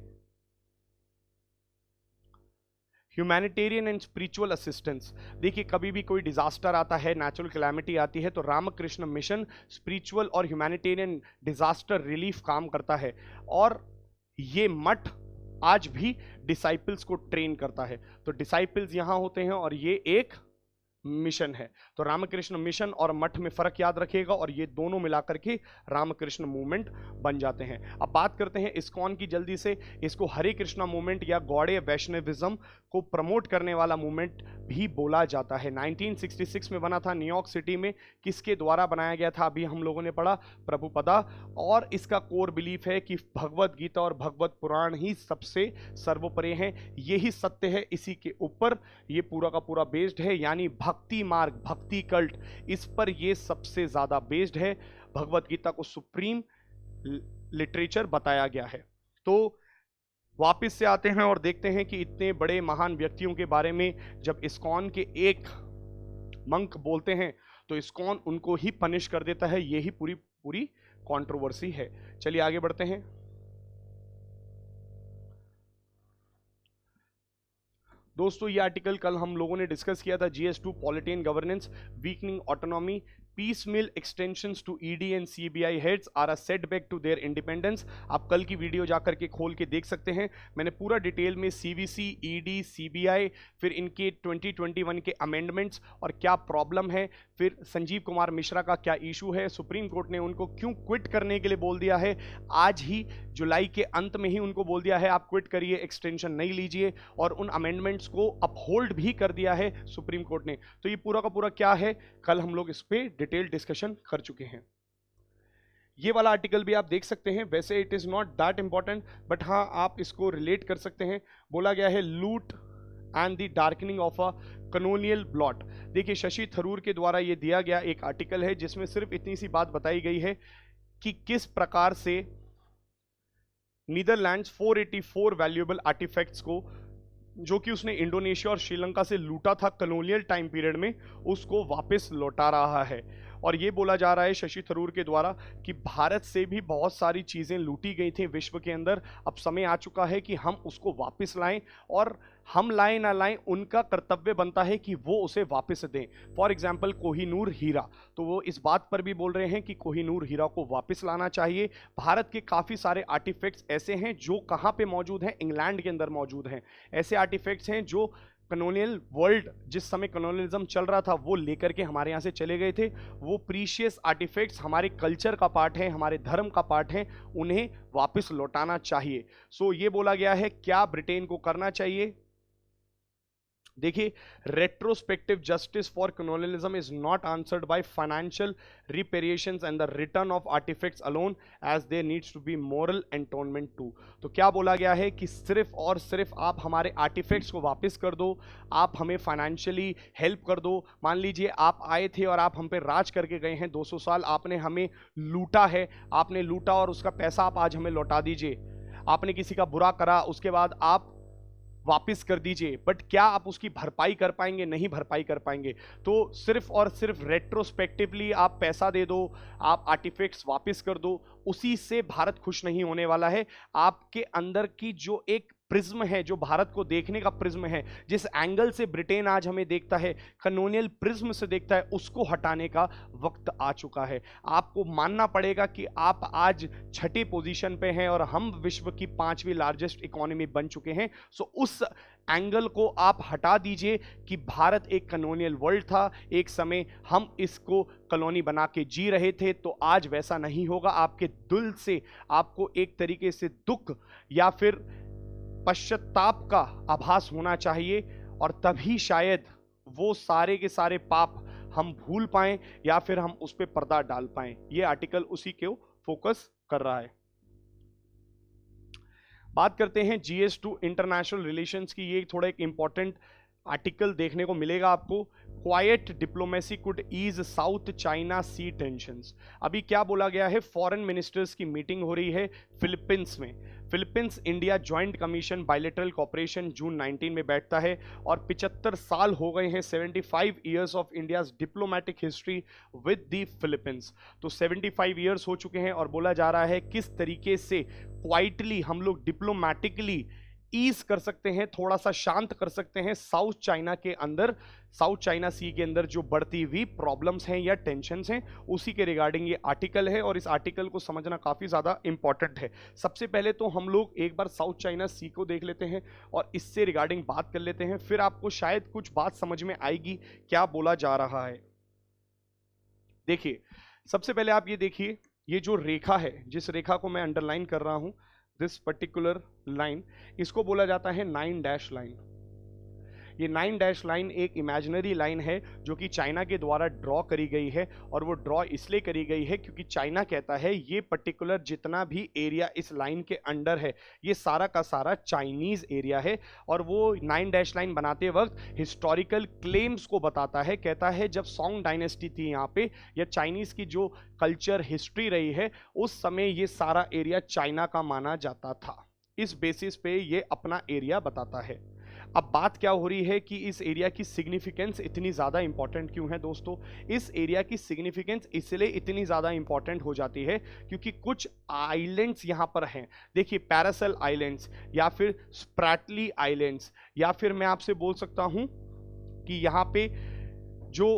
ह्यूमैनिटेरियन एंड स्पिरिचुअल असिस्टेंस। देखिए, कभी भी कोई डिजास्टर आता है, नेचुरल कैलामिटी आती है, तो रामकृष्ण मिशन स्पिरिचुअल और ह्यूमैनिटेरियन डिजास्टर रिलीफ काम करता है। और ये मठ आज भी डिसाइपल्स को ट्रेन करता है। तो डिसाइपल्स यहां होते हैं और ये एक मिशन है। तो रामकृष्ण मिशन और मठ में फर्क याद रखिएगा, और ये दोनों मिलाकर के रामकृष्ण मूवमेंट बन जाते हैं। अब बात करते हैं इस्कॉन की जल्दी से। इसको हरे कृष्णा मूवमेंट या गौड़े वैष्णविज्म को प्रमोट करने वाला मूवमेंट भी बोला जाता है। 1966 में बना था न्यूयॉर्क सिटी में। किसके द्वारा बनाया गया था अभी हम लोगों ने पढ़ा, प्रभुपदा। और इसका कोर बिलीफ है कि भगवत गीता और भगवत पुराण ही सबसे सर्वोपरि हैं, यही सत्य है, इसी के ऊपर ये पूरा का पूरा बेस्ड है। यानी भक्ति मार्ग, भक्ति कल्ट, इस पर ये सबसे ज्यादा बेस्ड है। भगवत गीता को सुप्रीम लिटरेचर बताया गया है। तो वापस से आते हैं और देखते हैं कि इतने बड़े महान व्यक्तियों के बारे में जब इस्कॉन के एक मंक बोलते हैं तो इस्कॉन उनको ही पनिश कर देता है। यही पूरी पूरी कंट्रोवर्सी है। चलिए आगे बढ़ते हैं। दोस्तों ये आर्टिकल कल हम लोगों ने डिस्कस किया था, GS2 polity and governance, weakening autonomy, piecemeal extensions to ED and CBI heads are a setback to their independence। आप कल की वीडियो जाकर के खोल के देख सकते हैं। मैंने पूरा डिटेल में CVC, ED, CBI, फिर इनके 2021 के अमेंडमेंट्स और क्या प्रॉब्लम है, फिर संजीव कुमार मिश्रा का क्या इशू है, सुप्रीम कोर्ट ने उनको क्यों क्विट करने के लिए बोल दिया है, आज ही जुलाई के अंत में ही उनको बोल दिया है आप क्विट करिए, एक्सटेंशन नहीं लीजिए, और उन अमेंडमेंट्स को अपहोल्ड भी कर दिया है सुप्रीम कोर्ट ने। तो ये पूरा का पूरा क्या है, कल हम लोग इस पे डिटेल डिस्कशन कर चुके हैं। ये वाला आर्टिकल भी आप देख सकते हैं। वैसे it is not that important, but हाँ आप इसको रिलेट कर सकते हैं। बोला गया है लूट and the darkening of a colonial blot. देखिए शशि थरूर के द्वारा ये दिया गया एक आर्टिकल है जिसमें सिर्फ इतनी सी बात बताई गई है कि किस प्रकार से नीदरलैंड्स 484 वैल्यूएबल आर्टिफैक्ट्स को, जो कि उसने इंडोनेशिया और श्रीलंका से लूटा था कलोनियल टाइम पीरियड में, उसको वापस लौटा रहा है। और ये बोला जा रहा है शशि थरूर के द्वारा कि भारत से भी बहुत सारी चीज़ें लूटी गई थी विश्व के अंदर, अब समय आ चुका है कि हम उसको वापस लाएं, और हम लाएं ना लाएं उनका कर्तव्य बनता है कि वो उसे वापस दें। फॉर एग्जाम्पल कोहिनूर हीरा, तो वो इस बात पर भी बोल रहे हैं कि कोहिनूर हीरा को वापस लाना चाहिए। भारत के काफ़ी सारे आर्टिफैक्ट्स ऐसे हैं जो कहाँ पे मौजूद हैं, इंग्लैंड के अंदर मौजूद हैं। ऐसे आर्टिफैक्ट्स हैं जो कलोनियल वर्ल्ड, जिस समय कलोनियलिज्म चल रहा था, वो लेकर के हमारे यहाँ से चले गए थे। वो प्रीशियस आर्टिफैक्ट्स हमारे कल्चर का पार्ट है, हमारे धर्म का पार्ट है, उन्हें वापस लौटाना चाहिए। सो ये बोला गया है क्या ब्रिटेन को करना चाहिए। देखिए, retrospective justice for colonialism is not answered by financial reparations and the return of artefacts alone, as there needs to be moral atonement too. तो क्या बोला गया है कि सिर्फ और सिर्फ आप हमारे आर्टिफैक्ट्स को वापस कर दो, आप हमें फाइनेंशियली हेल्प कर दो। मान लीजिए आप आए थे और आप हम पे राज करके गए हैं 200 साल, आपने हमें लूटा है, आपने लूटा और उसका पैसा आप आज हमें लौटा दीजिए। आपने किसी का बुरा करा, उसके बाद आप वापिस कर दीजिए, बट क्या आप उसकी भरपाई कर पाएंगे? नहीं भरपाई कर पाएंगे। तो सिर्फ और सिर्फ रेट्रोस्पेक्टिवली आप पैसा दे दो, आप आर्टिफैक्ट्स वापस कर दो, उसी से भारत खुश नहीं होने वाला है। आपके अंदर की जो एक प्रिज्म है, जो भारत को देखने का प्रिज्म है, जिस एंगल से ब्रिटेन आज हमें देखता है, कलोनियल प्रिज्म से देखता है, उसको हटाने का वक्त आ चुका है। आपको मानना पड़ेगा कि आप आज छठी पोजीशन पे हैं और हम विश्व की 5वीं लार्जेस्ट इकोनॉमी बन चुके हैं। सो उस एंगल को आप हटा दीजिए कि भारत एक कलोनियल वर्ल्ड था, एक समय हम इसको कॉलोनी बना के जी रहे थे, तो आज वैसा नहीं होगा। आपके दिल से आपको एक तरीके से दुख या फिर पश्चाताप का आभास होना चाहिए, और तभी शायद वो सारे के सारे पाप हम भूल पाएं या फिर हम उस पर पर्दा डाल पाएं। ये आर्टिकल उसी को फोकस कर रहा है। बात करते हैं GS2 इंटरनेशनल रिलेशंस की। ये थोड़ा एक इंपॉर्टेंट आर्टिकल देखने को मिलेगा आपको। Quiet diplomacy could ease South China Sea tensions. अभी क्या बोला गया है, फॉरेन मिनिस्टर्स की मीटिंग हो रही है फिलीपींस में। Philippines India joint commission bilateral cooperation June 19 में बैठता है, और 75 साल हो गए हैं, 75 years of India's diplomatic history with the Philippines. तो 75 ईयर्स हो चुके हैं, और बोला जा रहा है किस तरीके से क्वाइटली हम लोग डिप्लोमेटिकली ईज कर सकते हैं, थोड़ा सा शांत कर सकते हैं साउथ चाइना के अंदर, साउथ चाइना सी के अंदर जो बढ़ती हुई प्रॉब्लम्स हैं या टेंशन्स हैं, उसी के रिगार्डिंग ये आर्टिकल है, और इस आर्टिकल को समझना काफ़ी ज़्यादा इंपॉर्टेंट है। सबसे पहले तो हम लोग एक बार साउथ चाइना सी को देख लेते हैं और इससे रिगार्डिंग बात कर लेते हैं, फिर आपको शायद कुछ बात समझ में आएगी क्या बोला जा रहा है। देखिए, सबसे पहले आप ये देखिए, ये जो रेखा है, जिस रेखा को मैं अंडरलाइन कर रहा हूं, दिस पर्टिकुलर लाइन, इसको बोला जाता है 9 डैश लाइन। ये 9 डैश लाइन एक इमेजिनरी लाइन है जो कि चाइना के द्वारा ड्रॉ करी गई है, और वो ड्रॉ इसलिए करी गई है क्योंकि चाइना कहता है ये पर्टिकुलर जितना भी एरिया इस लाइन के अंडर है ये सारा का सारा चाइनीज एरिया है। और वो 9 डैश लाइन बनाते वक्त हिस्टोरिकल क्लेम्स को बताता है, कहता है जब सोंग डायनेस्टी थी यहाँ पे, या चाइनीज की जो कल्चर हिस्ट्री रही है उस समय ये सारा एरिया चाइना का माना जाता था। इस बेसिस पे ये अपना एरिया बताता है। अब बात क्या हो रही है कि इस एरिया की सिग्निफिकेंस इतनी ज़्यादा इंपॉर्टेंट क्यों है दोस्तों? इस एरिया की सिग्निफिकेंस इसलिए इतनी ज़्यादा इंपॉर्टेंट हो जाती है क्योंकि कुछ आइलैंड्स यहाँ पर हैं। देखिए, पैरासेल आइलैंड्स या फिर स्प्रैटली आइलैंड्स, या फिर मैं आपसे बोल सकता हूँ कि यहाँ पे जो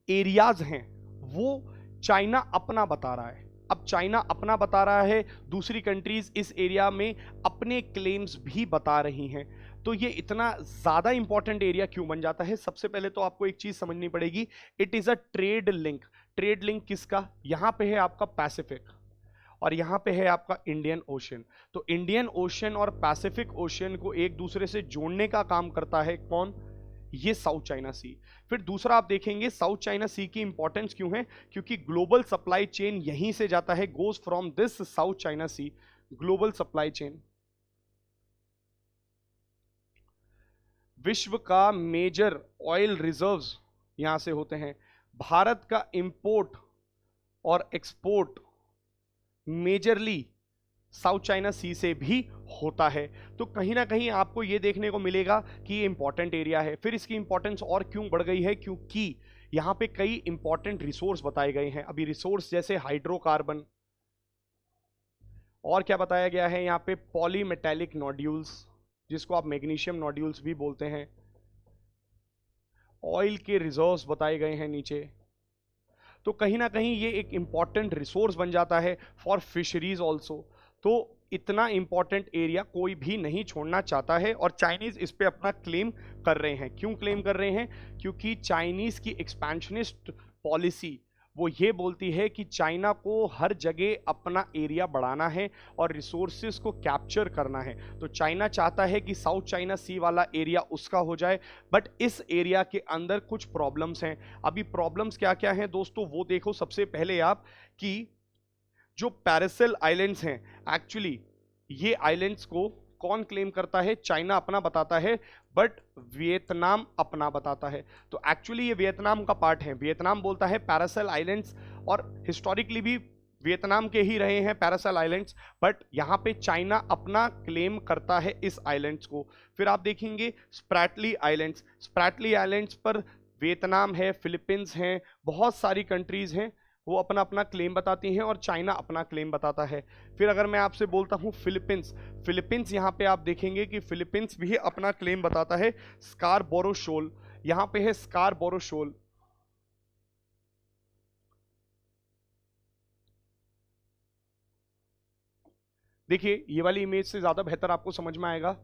एरियाज हैं वो चाइना अपना बता रहा है। अब चाइना अपना बता रहा है, दूसरी कंट्रीज इस एरिया में अपने क्लेम्स भी बता रही हैं, तो ये इतना ज्यादा इंपॉर्टेंट एरिया क्यों बन जाता है? सबसे पहले तो आपको एक चीज समझनी पड़ेगी, it is a trade link. Trade link किसका? यहां पे है आपका पैसिफिक और यहां पे है आपका इंडियन ओशन। तो इंडियन ओशन और पैसिफिक ओशन को एक दूसरे से जोड़ने का काम करता है कौन? ये साउथ चाइना सी। फिर दूसरा आप देखेंगे साउथ चाइना सी की इंपॉर्टेंस क्यों है? क्योंकि ग्लोबल सप्लाई चेन यहीं से जाता है, goes from this South China Sea, global supply chain. विश्व का मेजर ऑयल रिजर्व्स यहां से होते हैं। भारत का इंपोर्ट और एक्सपोर्ट मेजरली साउथ चाइना सी से भी होता है। तो कहीं ना कहीं आपको यह देखने को मिलेगा कि ये इंपॉर्टेंट एरिया है। फिर इसकी इंपॉर्टेंस और क्यों बढ़ गई है? क्योंकि यहां पे कई इंपॉर्टेंट रिसोर्स बताए गए हैं। अभी रिसोर्स जैसे हाइड्रोकार्बन, और क्या बताया गया है यहाँ पे? पॉलीमेटेलिक नोड्यूल्स, जिसको आप मैग्नीशियम नोड्यूल्स भी बोलते हैं। ऑयल के रिजर्व्स बताए गए हैं नीचे। तो कहीं ना कहीं ये एक इंपॉर्टेंट रिसोर्स बन जाता है फॉर फिशरीज ऑल्सो। तो इतना इंपॉर्टेंट एरिया कोई भी नहीं छोड़ना चाहता है, और चाइनीज इस पे अपना क्लेम कर रहे हैं। क्यों क्लेम कर रहे हैं? क्योंकि चाइनीज की एक्सपेंशनिस्ट पॉलिसी वो ये बोलती है कि चाइना को हर जगह अपना एरिया बढ़ाना है और रिसोर्सेज को कैप्चर करना है। तो चाइना चाहता है कि साउथ चाइना सी वाला एरिया उसका हो जाए, बट इस एरिया के अंदर कुछ प्रॉब्लम्स हैं। अभी प्रॉब्लम्स क्या क्या हैं दोस्तों, वो देखो। सबसे पहले आप कि जो पैरासेल आइलैंड्स हैं, एक्चुअली ये आइलैंड्स को कौन क्लेम करता है? चाइना अपना बताता है, बट वियतनाम अपना बताता है। तो एक्चुअली ये वियतनाम का पार्ट है। वियतनाम बोलता है पैरासेल आइलैंड्स, और हिस्टोरिकली भी वियतनाम के ही रहे हैं पैरासेल आइलैंड्स, बट यहाँ पे चाइना अपना क्लेम करता है इस आइलैंड्स को। फिर आप देखेंगे स्प्रैटली आइलैंड्स। स्प्रैटली आइलैंड्स पर वियतनाम है, फिलीपींस हैं, बहुत सारी कंट्रीज हैं, वो अपना अपना क्लेम बताती हैं और चाइना अपना क्लेम बताता है। फिर अगर मैं आपसे बोलता हूं फिलीपींस, फिलीपींस यहां पे आप देखेंगे कि फिलीपींस भी अपना क्लेम बताता है। स्कारबोरो शोल, यहां पे है स्कारबोरो शोल। देखिए, ये वाली इमेज से ज्यादा बेहतर आपको समझ में आएगा।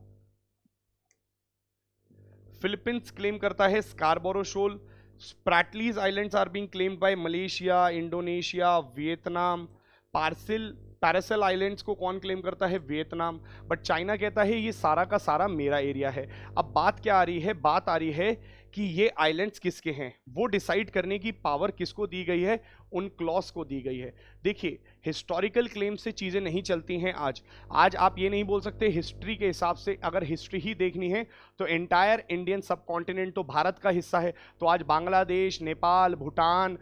फिलीपींस क्लेम करता है Scarborough shoal. Spratlys Islands are being claimed by Malaysia, Indonesia, Vietnam. Paracel islands को कौन क्लेम करता है? वियतनाम। बट चाइना कहता है ये सारा का सारा मेरा एरिया है। अब बात क्या आ रही है? बात आ रही है कि ये आइलैंड्स किसके हैं, वो डिसाइड करने की पावर किसको दी गई है? UNCLOS को दी गई है। देखिए, हिस्टोरिकल क्लेम से चीजें नहीं चलती हैं। आज आप ये नहीं बोल सकते हिस्ट्री के हिसाब से, अगर हिस्ट्री ही देखनी है तो एंटायर इंडियन सब कॉन्टिनेंट तो भारत का हिस्सा है। तो आज बांग्लादेश, नेपाल, भूटान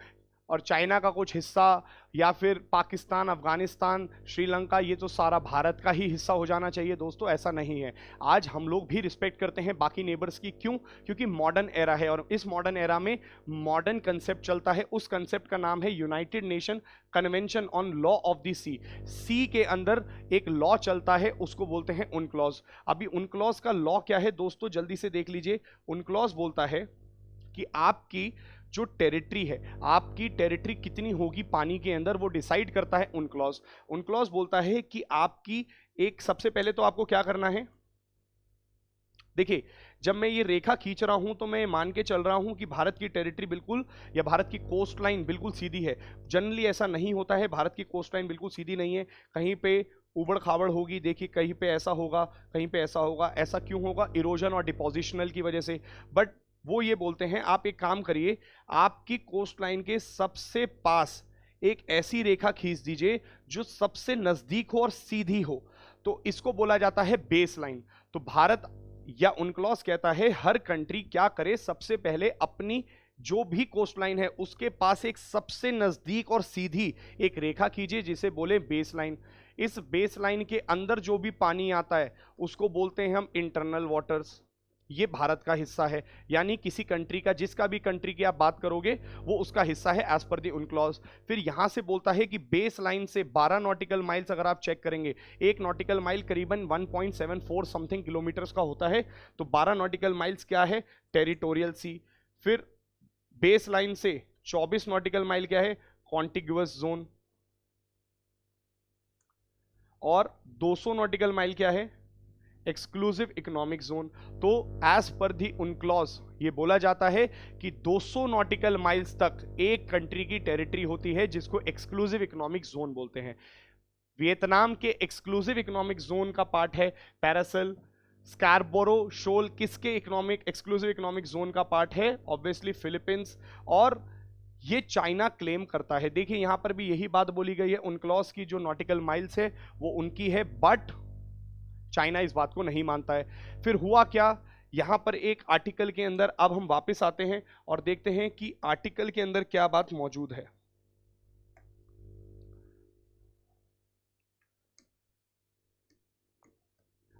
और चाइना का कुछ हिस्सा, या फिर पाकिस्तान, अफगानिस्तान, श्रीलंका, ये तो सारा भारत का ही हिस्सा हो जाना चाहिए दोस्तों। ऐसा नहीं है। आज हम लोग भी रिस्पेक्ट करते हैं बाकी नेबर्स की। क्यों? क्योंकि मॉडर्न एरा है, और इस मॉडर्न एरा में मॉडर्न कंसेप्ट चलता है। उस कंसेप्ट का नाम है United Nation Convention on Law of the Sea. Sea के अंदर एक लॉ चलता है, उसको बोलते हैं UNCLOS। अभी UNCLOS का लॉ क्या है दोस्तों, जल्दी से देख लीजिए। UNCLOS बोलता है कि आपकी जो टेरिटरी है, आपकी टेरिटरी कितनी होगी पानी के अंदर, वो डिसाइड करता है UNCLOS। UNCLOS बोलता है कि आपकी एक, सबसे पहले तो आपको क्या करना है? देखिए, जब मैं ये रेखा खींच रहा हूं तो मैं मान के चल रहा हूं कि भारत की टेरिटरी बिल्कुल, या भारत की कोस्ट लाइन बिल्कुल सीधी है। जनरली ऐसा नहीं होता है, भारत की कोस्ट लाइन बिल्कुल सीधी नहीं है। कहीं पे उबड़ खाबड़ होगी, देखिए कहीं पे ऐसा होगा, कहीं पे ऐसा होगा। ऐसा क्यों होगा? इरोजन और डिपोजिशनल की वजह से। बट वो ये बोलते हैं आप एक काम करिए, आपकी कोस्ट लाइन के सबसे पास एक ऐसी रेखा खींच दीजिए जो सबसे नजदीक हो और सीधी हो, तो इसको बोला जाता है बेस लाइन। तो भारत या उनक्लॉस कहता है हर कंट्री क्या करे, सबसे पहले अपनी जो भी कोस्ट लाइन है उसके पास एक सबसे नजदीक और सीधी एक रेखा खींचिए जिसे बोले बेस लाइन। इस बेस लाइन के अंदर जो भी पानी आता है उसको बोलते हैं हम इंटरनल वाटर्स। ये भारत का हिस्सा है, यानी किसी कंट्री का, जिसका भी कंट्री की आप बात करोगे वो उसका हिस्सा है एज पर द उनक्लॉज। फिर यहां से बोलता है कि बेस लाइन से 12 नॉटिकल माइल्स अगर आप चेक करेंगे, एक नॉटिकल माइल करीबन 1.74 समथिंग किलोमीटर्स का होता है, तो 12 नॉटिकल माइल्स क्या है? टेरिटोरियल सी। फिर बेस लाइन से 24 नॉटिकल माइल क्या है? Contiguous zone. और 200 नॉटिकल माइल क्या है? Exclusive economic zone. तो एज पर दी उनक्लॉज ये बोला जाता है कि 200 नॉटिकल माइल्स तक एक कंट्री की टेरिटरी होती है जिसको एक्सक्लूसिव इकोनॉमिक जोन बोलते हैं। वियतनाम के एक्सक्लूसिव इकोनॉमिक जोन का पार्ट है पैरासल। स्कारबोरो शोल किसके एक्सक्लूसिव इकोनॉमिक जोन का पार्ट है? Obviously Philippines. और ये चाइना क्लेम करता है। देखिए यहां पर भी यही बात बोली गई है, उनक्लॉज की जो नॉटिकल माइल्स है वो उनकी है, बट चाइना इस बात को नहीं मानता है। फिर हुआ क्या, यहां पर एक आर्टिकल के अंदर अब हम वापस आते हैं और देखते हैं कि आर्टिकल के अंदर क्या बात मौजूद है।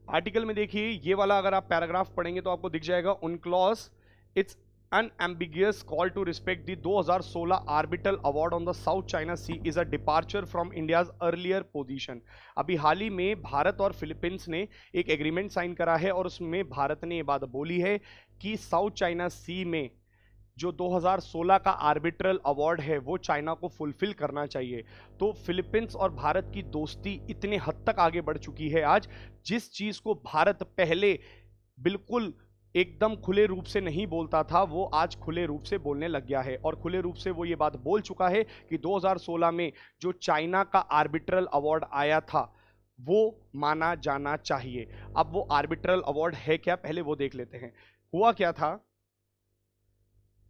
आर्टिकल में देखिए ये वाला अगर आप पैराग्राफ पढ़ेंगे तो आपको दिख जाएगा, उनक्लॉज it's unambiguous call to respect the 2016 Arbitral Award on the South China Sea is a departure from India's earlier position। अभी हाल ही में भारत और फिलीपींस ने एक एग्रीमेंट साइन करा है और उसमें भारत ने ये बात बोली है कि साउथ चाइना सी में जो 2016 का आर्बिट्रल अवार्ड है वो चाइना को फुलफिल करना चाहिए। तो फिलीपींस और भारत की दोस्ती इतने हद तक आगे बढ़ चुकी है आज, जिस चीज को भारत पहले बिल्कुल एकदम खुले रूप से नहीं बोलता था वो आज खुले रूप से बोलने लग गया है। और खुले रूप से वो ये बात बोल चुका है कि 2016 में जो चाइना का आर्बिट्रल अवार्ड आया था वो माना जाना चाहिए। अब वो आर्बिट्रल अवार्ड है क्या, पहले वो देख लेते हैं। हुआ क्या था,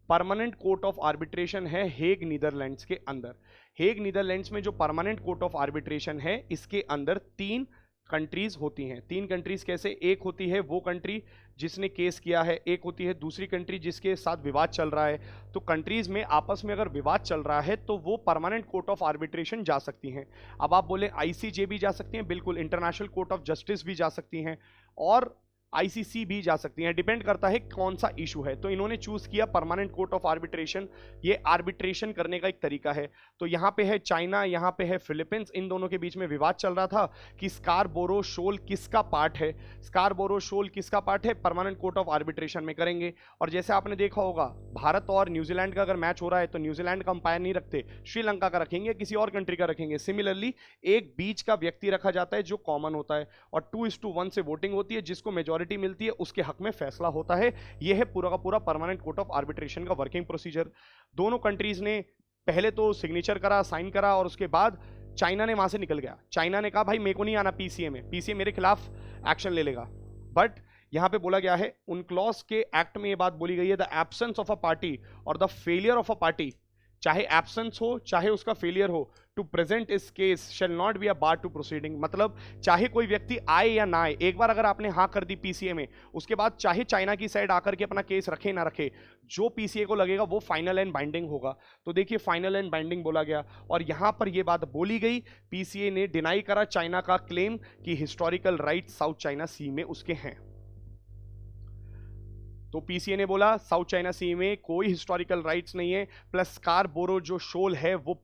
परमानेंट कोर्ट ऑफ आर्बिट्रेशन है हेग नीदरलैंड्स के अंदर। हेग नीदरलैंड्स में जो परमानेंट कोर्ट ऑफ आर्बिट्रेशन है इसके अंदर 3 कंट्रीज होती हैं। 3 कंट्रीज कैसे? एक होती है वो कंट्री जिसने केस किया है, एक होती है दूसरी कंट्री जिसके साथ विवाद चल रहा है। तो कंट्रीज में आपस में अगर विवाद चल रहा है तो वो परमानेंट कोर्ट ऑफ आर्बिट्रेशन जा सकती हैं। अब आप बोले आईसीजे भी जा सकती हैं, बिल्कुल, इंटरनेशनल कोर्ट ऑफ जस्टिस भी जा सकती हैं और आईसीसी भी जा सकती हैं, डिपेंड करता है कौन सा इशू है। तो इन्होंने चूज किया परमानेंट कोर्ट ऑफ आर्बिट्रेशन, ये आर्बिट्रेशन करने का एक तरीका है। तो यहाँ पे है चाइना, यहाँ पे है फिलीपींस, इन दोनों के बीच में विवाद चल रहा था कि स्कारबोरो शोल किसका पार्ट है। स्कारबोरो शोल किसका पार्ट है, परमानेंट कोर्ट ऑफ आर्बिट्रेशन में करेंगे। और जैसे आपने देखा होगा भारत और न्यूजीलैंड का अगर मैच हो रहा है तो न्यूजीलैंड का अंपायर नहीं रखते, श्रीलंका का रखेंगे, किसी और कंट्री का रखेंगे। सिमिलरली एक बीच का व्यक्ति रखा जाता है जो कॉमन होता है और 2:1 से वोटिंग होती है, जिसको मेजोरिटी मिलती है उसके हक में फैसला होता है। यह है पूरा का पूरा परमानेंट कोर्ट ऑफ आर्बिट्रेशन का वर्किंग प्रोसीजर। दोनों कंट्रीज ने पहले तो सिग्नेचर करा, साइन करा और उसके बाद चाइना ने वहां से निकल गया। चाइना ने कहा भाई मेरे को नहीं आना पीसीए में, पीसीए मेरे खिलाफ एक्शन ले लेगा। बट यहां पे बोला गया है, उनक्लॉज के एक्ट में यह बात बोली गई है, the absence of a party और the failure of a party, चाहे एब्सेंस हो चाहे उसका फेलियर हो, to present its case shall not be a bar to proceeding. मतलब चाहे कोई व्यक्ति आए या ना आए, एक बार अगर आपने हाँ कर दी पीसीए में, उसके बाद चाहे चाइना की साइड आकर के अपना केस रखे ना रखे, जो पीसीए को लगेगा वो फाइनल एंड बाइंडिंग होगा। तो देखिए फाइनल एंड बाइंडिंग बोला गया और यहां पर यह बात बोली गई, पीसीए ने डिनाई करा चाइना का क्लेम कि हिस्टोरिकल राइट साउथ चाइना सी में उसके हैं। तो पीसीए ने बोला साउथ चाइना सी में कोई हिस्टोरिकल राइट्स नहीं है, प्लस स्कारबोरो जो शोल है वो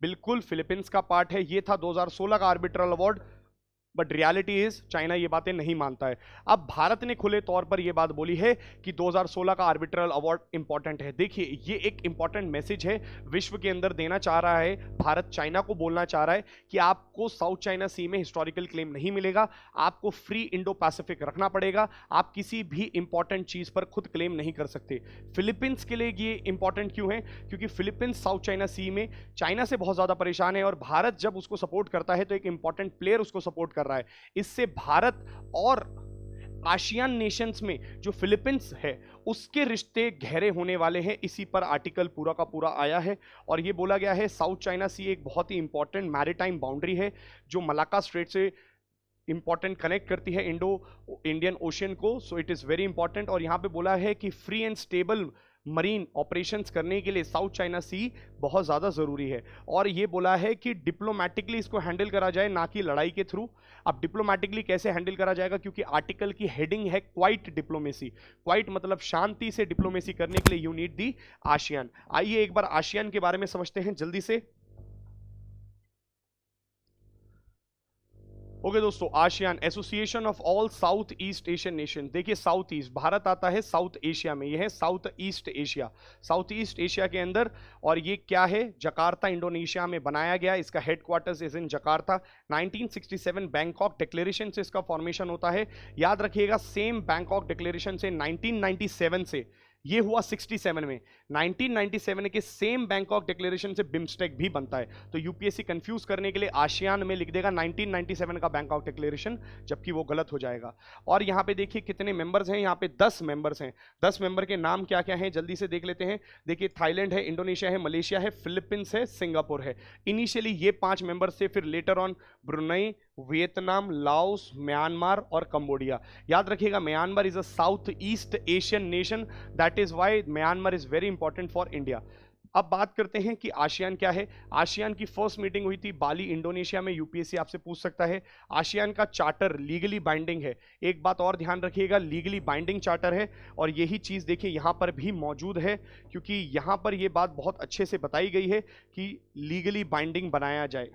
बिल्कुल फिलीपींस का पार्ट है। ये था 2016 का arbitral award. But reality is China ये बातें नहीं मानता है। अब भारत ने खुले तौर पर ये बात बोली है कि 2016 का आर्बिट्रल अवार्ड इंपॉर्टेंट है। देखिए ये एक इंपॉर्टेंट मैसेज है विश्व के अंदर देना चाह रहा है भारत, चाइना को बोलना चाह रहा है कि आपको साउथ चाइना सी में हिस्टोरिकल क्लेम नहीं मिलेगा, आपको फ्री इंडो पैसिफिक रखना पड़ेगा, आप किसी भी इंपॉर्टेंट चीज पर खुद क्लेम नहीं कर सकते। फिलीपींस के लिए ये इंपॉर्टेंट क्यों है? क्योंकि फिलीपींस साउथ चाइना सी में चाइना से बहुत ज्यादा परेशान है और भारत जब उसको सपोर्ट करता है तो एक इंपॉर्टेंट प्लेयर उसको सपोर्ट कर रहा है। इससे भारत और आसियान नेशंस में जो फिलीपींस है उसके रिश्ते गहरे होने वाले हैं। इसी पर आर्टिकल पूरा का पूरा आया है और ये बोला गया है साउथ चाइना सी एक बहुत ही इंपॉर्टेंट मैरीटाइम बाउंड्री है जो मलाक्का स्ट्रेट से इंपॉर्टेंट कनेक्ट करती है इंडो इंडियन ओशियन को। So it is very important. और यहाँ पे बोला है कि free and stable marine operations करने के लिए साउथ चाइना सी बहुत ज़्यादा ज़रूरी है। और ये बोला है कि डिप्लोमेटिकली इसको हैंडल करा जाए, ना कि लड़ाई के थ्रू। अब डिप्लोमेटिकली कैसे हैंडल करा जाएगा? क्योंकि आर्टिकल की हेडिंग है क्वाइट डिप्लोमेसी। क्वाइट मतलब शांति से डिप्लोमेसी करने के लिए यू नीड दी आसियान। आइए एक बार आसियान के बारे में समझते हैं जल्दी से। ओके दोस्तों, ASEAN association of all south east Asian nation. देखिए साउथ ईस्ट, भारत आता है साउथ एशिया में, यह है south east Asia, south east Asia के अंदर। और ये क्या है? जकार्ता इंडोनेशिया में बनाया गया, इसका headquarters is in Jakarta. 1967 Bangkok declaration से इसका फॉर्मेशन होता है। याद रखिएगा सेम बैंकॉक डिक्लेरेशन से 1997 से ये हुआ 67 में, 1997 के सेम बैंकॉक डिक्लेरेशन से बिम्स्टेक भी बनता है। तो यूपीएससी कंफ्यूज करने के लिए आसियान में लिख देगा 1997 का बैंकॉक डिक्लेरेशन, जबकि वो गलत हो जाएगा। और यहाँ पे देखिए कितने मेंबर्स हैं, यहाँ पे 10 मेंबर्स हैं। 10 मेंबर के नाम क्या क्या हैं जल्दी से देख लेते हैं। देखिए थाईलैंड है, इंडोनेशिया है, मलेशिया है, फिलीपींस है, सिंगापुर है। इनिशियली ये 5 मेंबर्स थे, फिर later on Brunei, Vietnam, Laos, Myanmar और कंबोडिया। याद रखिएगा Myanmar is a south east Asian nation, that is why Myanmar is very important for India. अब बात करते हैं कि आसियान क्या है। आसियान की फर्स्ट मीटिंग हुई थी बाली इंडोनेशिया में। यूपीएससी आपसे पूछ सकता है। आसियान का चार्टर लीगली बाइंडिंग है। एक बात और ध्यान रखिएगा, लीगली बाइंडिंग चार्टर है। और यही चीज देखिए यहां पर भी मौजूद है, क्योंकि यहां पर यह बात बहुत अच्छे से बताई गई है कि लीगली बाइंडिंग बनाया जाए।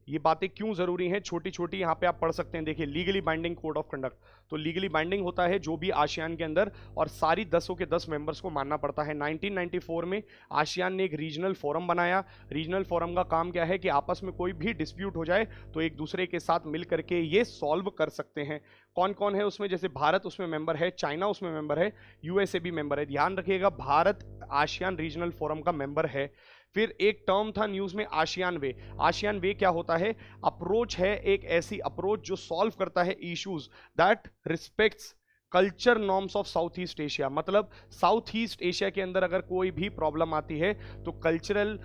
ये बातें क्यों जरूरी हैं, छोटी छोटी यहाँ पे आप पढ़ सकते हैं। देखिए legally binding code of conduct, तो लीगली बाइंडिंग होता है जो भी आसियान के अंदर, और सारी 10 के 10 मेंबर्स को मानना पड़ता है। 1994 में आसियान ने एक रीजनल फोरम बनाया। रीजनल फोरम का काम क्या है कि आपस में कोई भी डिस्प्यूट हो जाए तो एक दूसरे के साथ मिल करके ये सॉल्व कर सकते हैं। कौन कौन है उसमें? जैसे भारत उसमें मेंबर है, चाइना उसमें मेंबर है, यूएसए भी मेंबर है। ध्यान रखिएगा भारत आसियान रीजनल फोरम का मेंबर है। फिर एक टर्म था न्यूज में आसियान वे। आसियान वे क्या होता है? अप्रोच है, एक ऐसी अप्रोच जो सॉल्व करता है issues that respects culture norms of south east Asia. मतलब साउथ ईस्ट एशिया के अंदर अगर कोई भी प्रॉब्लम आती है तो कल्चरल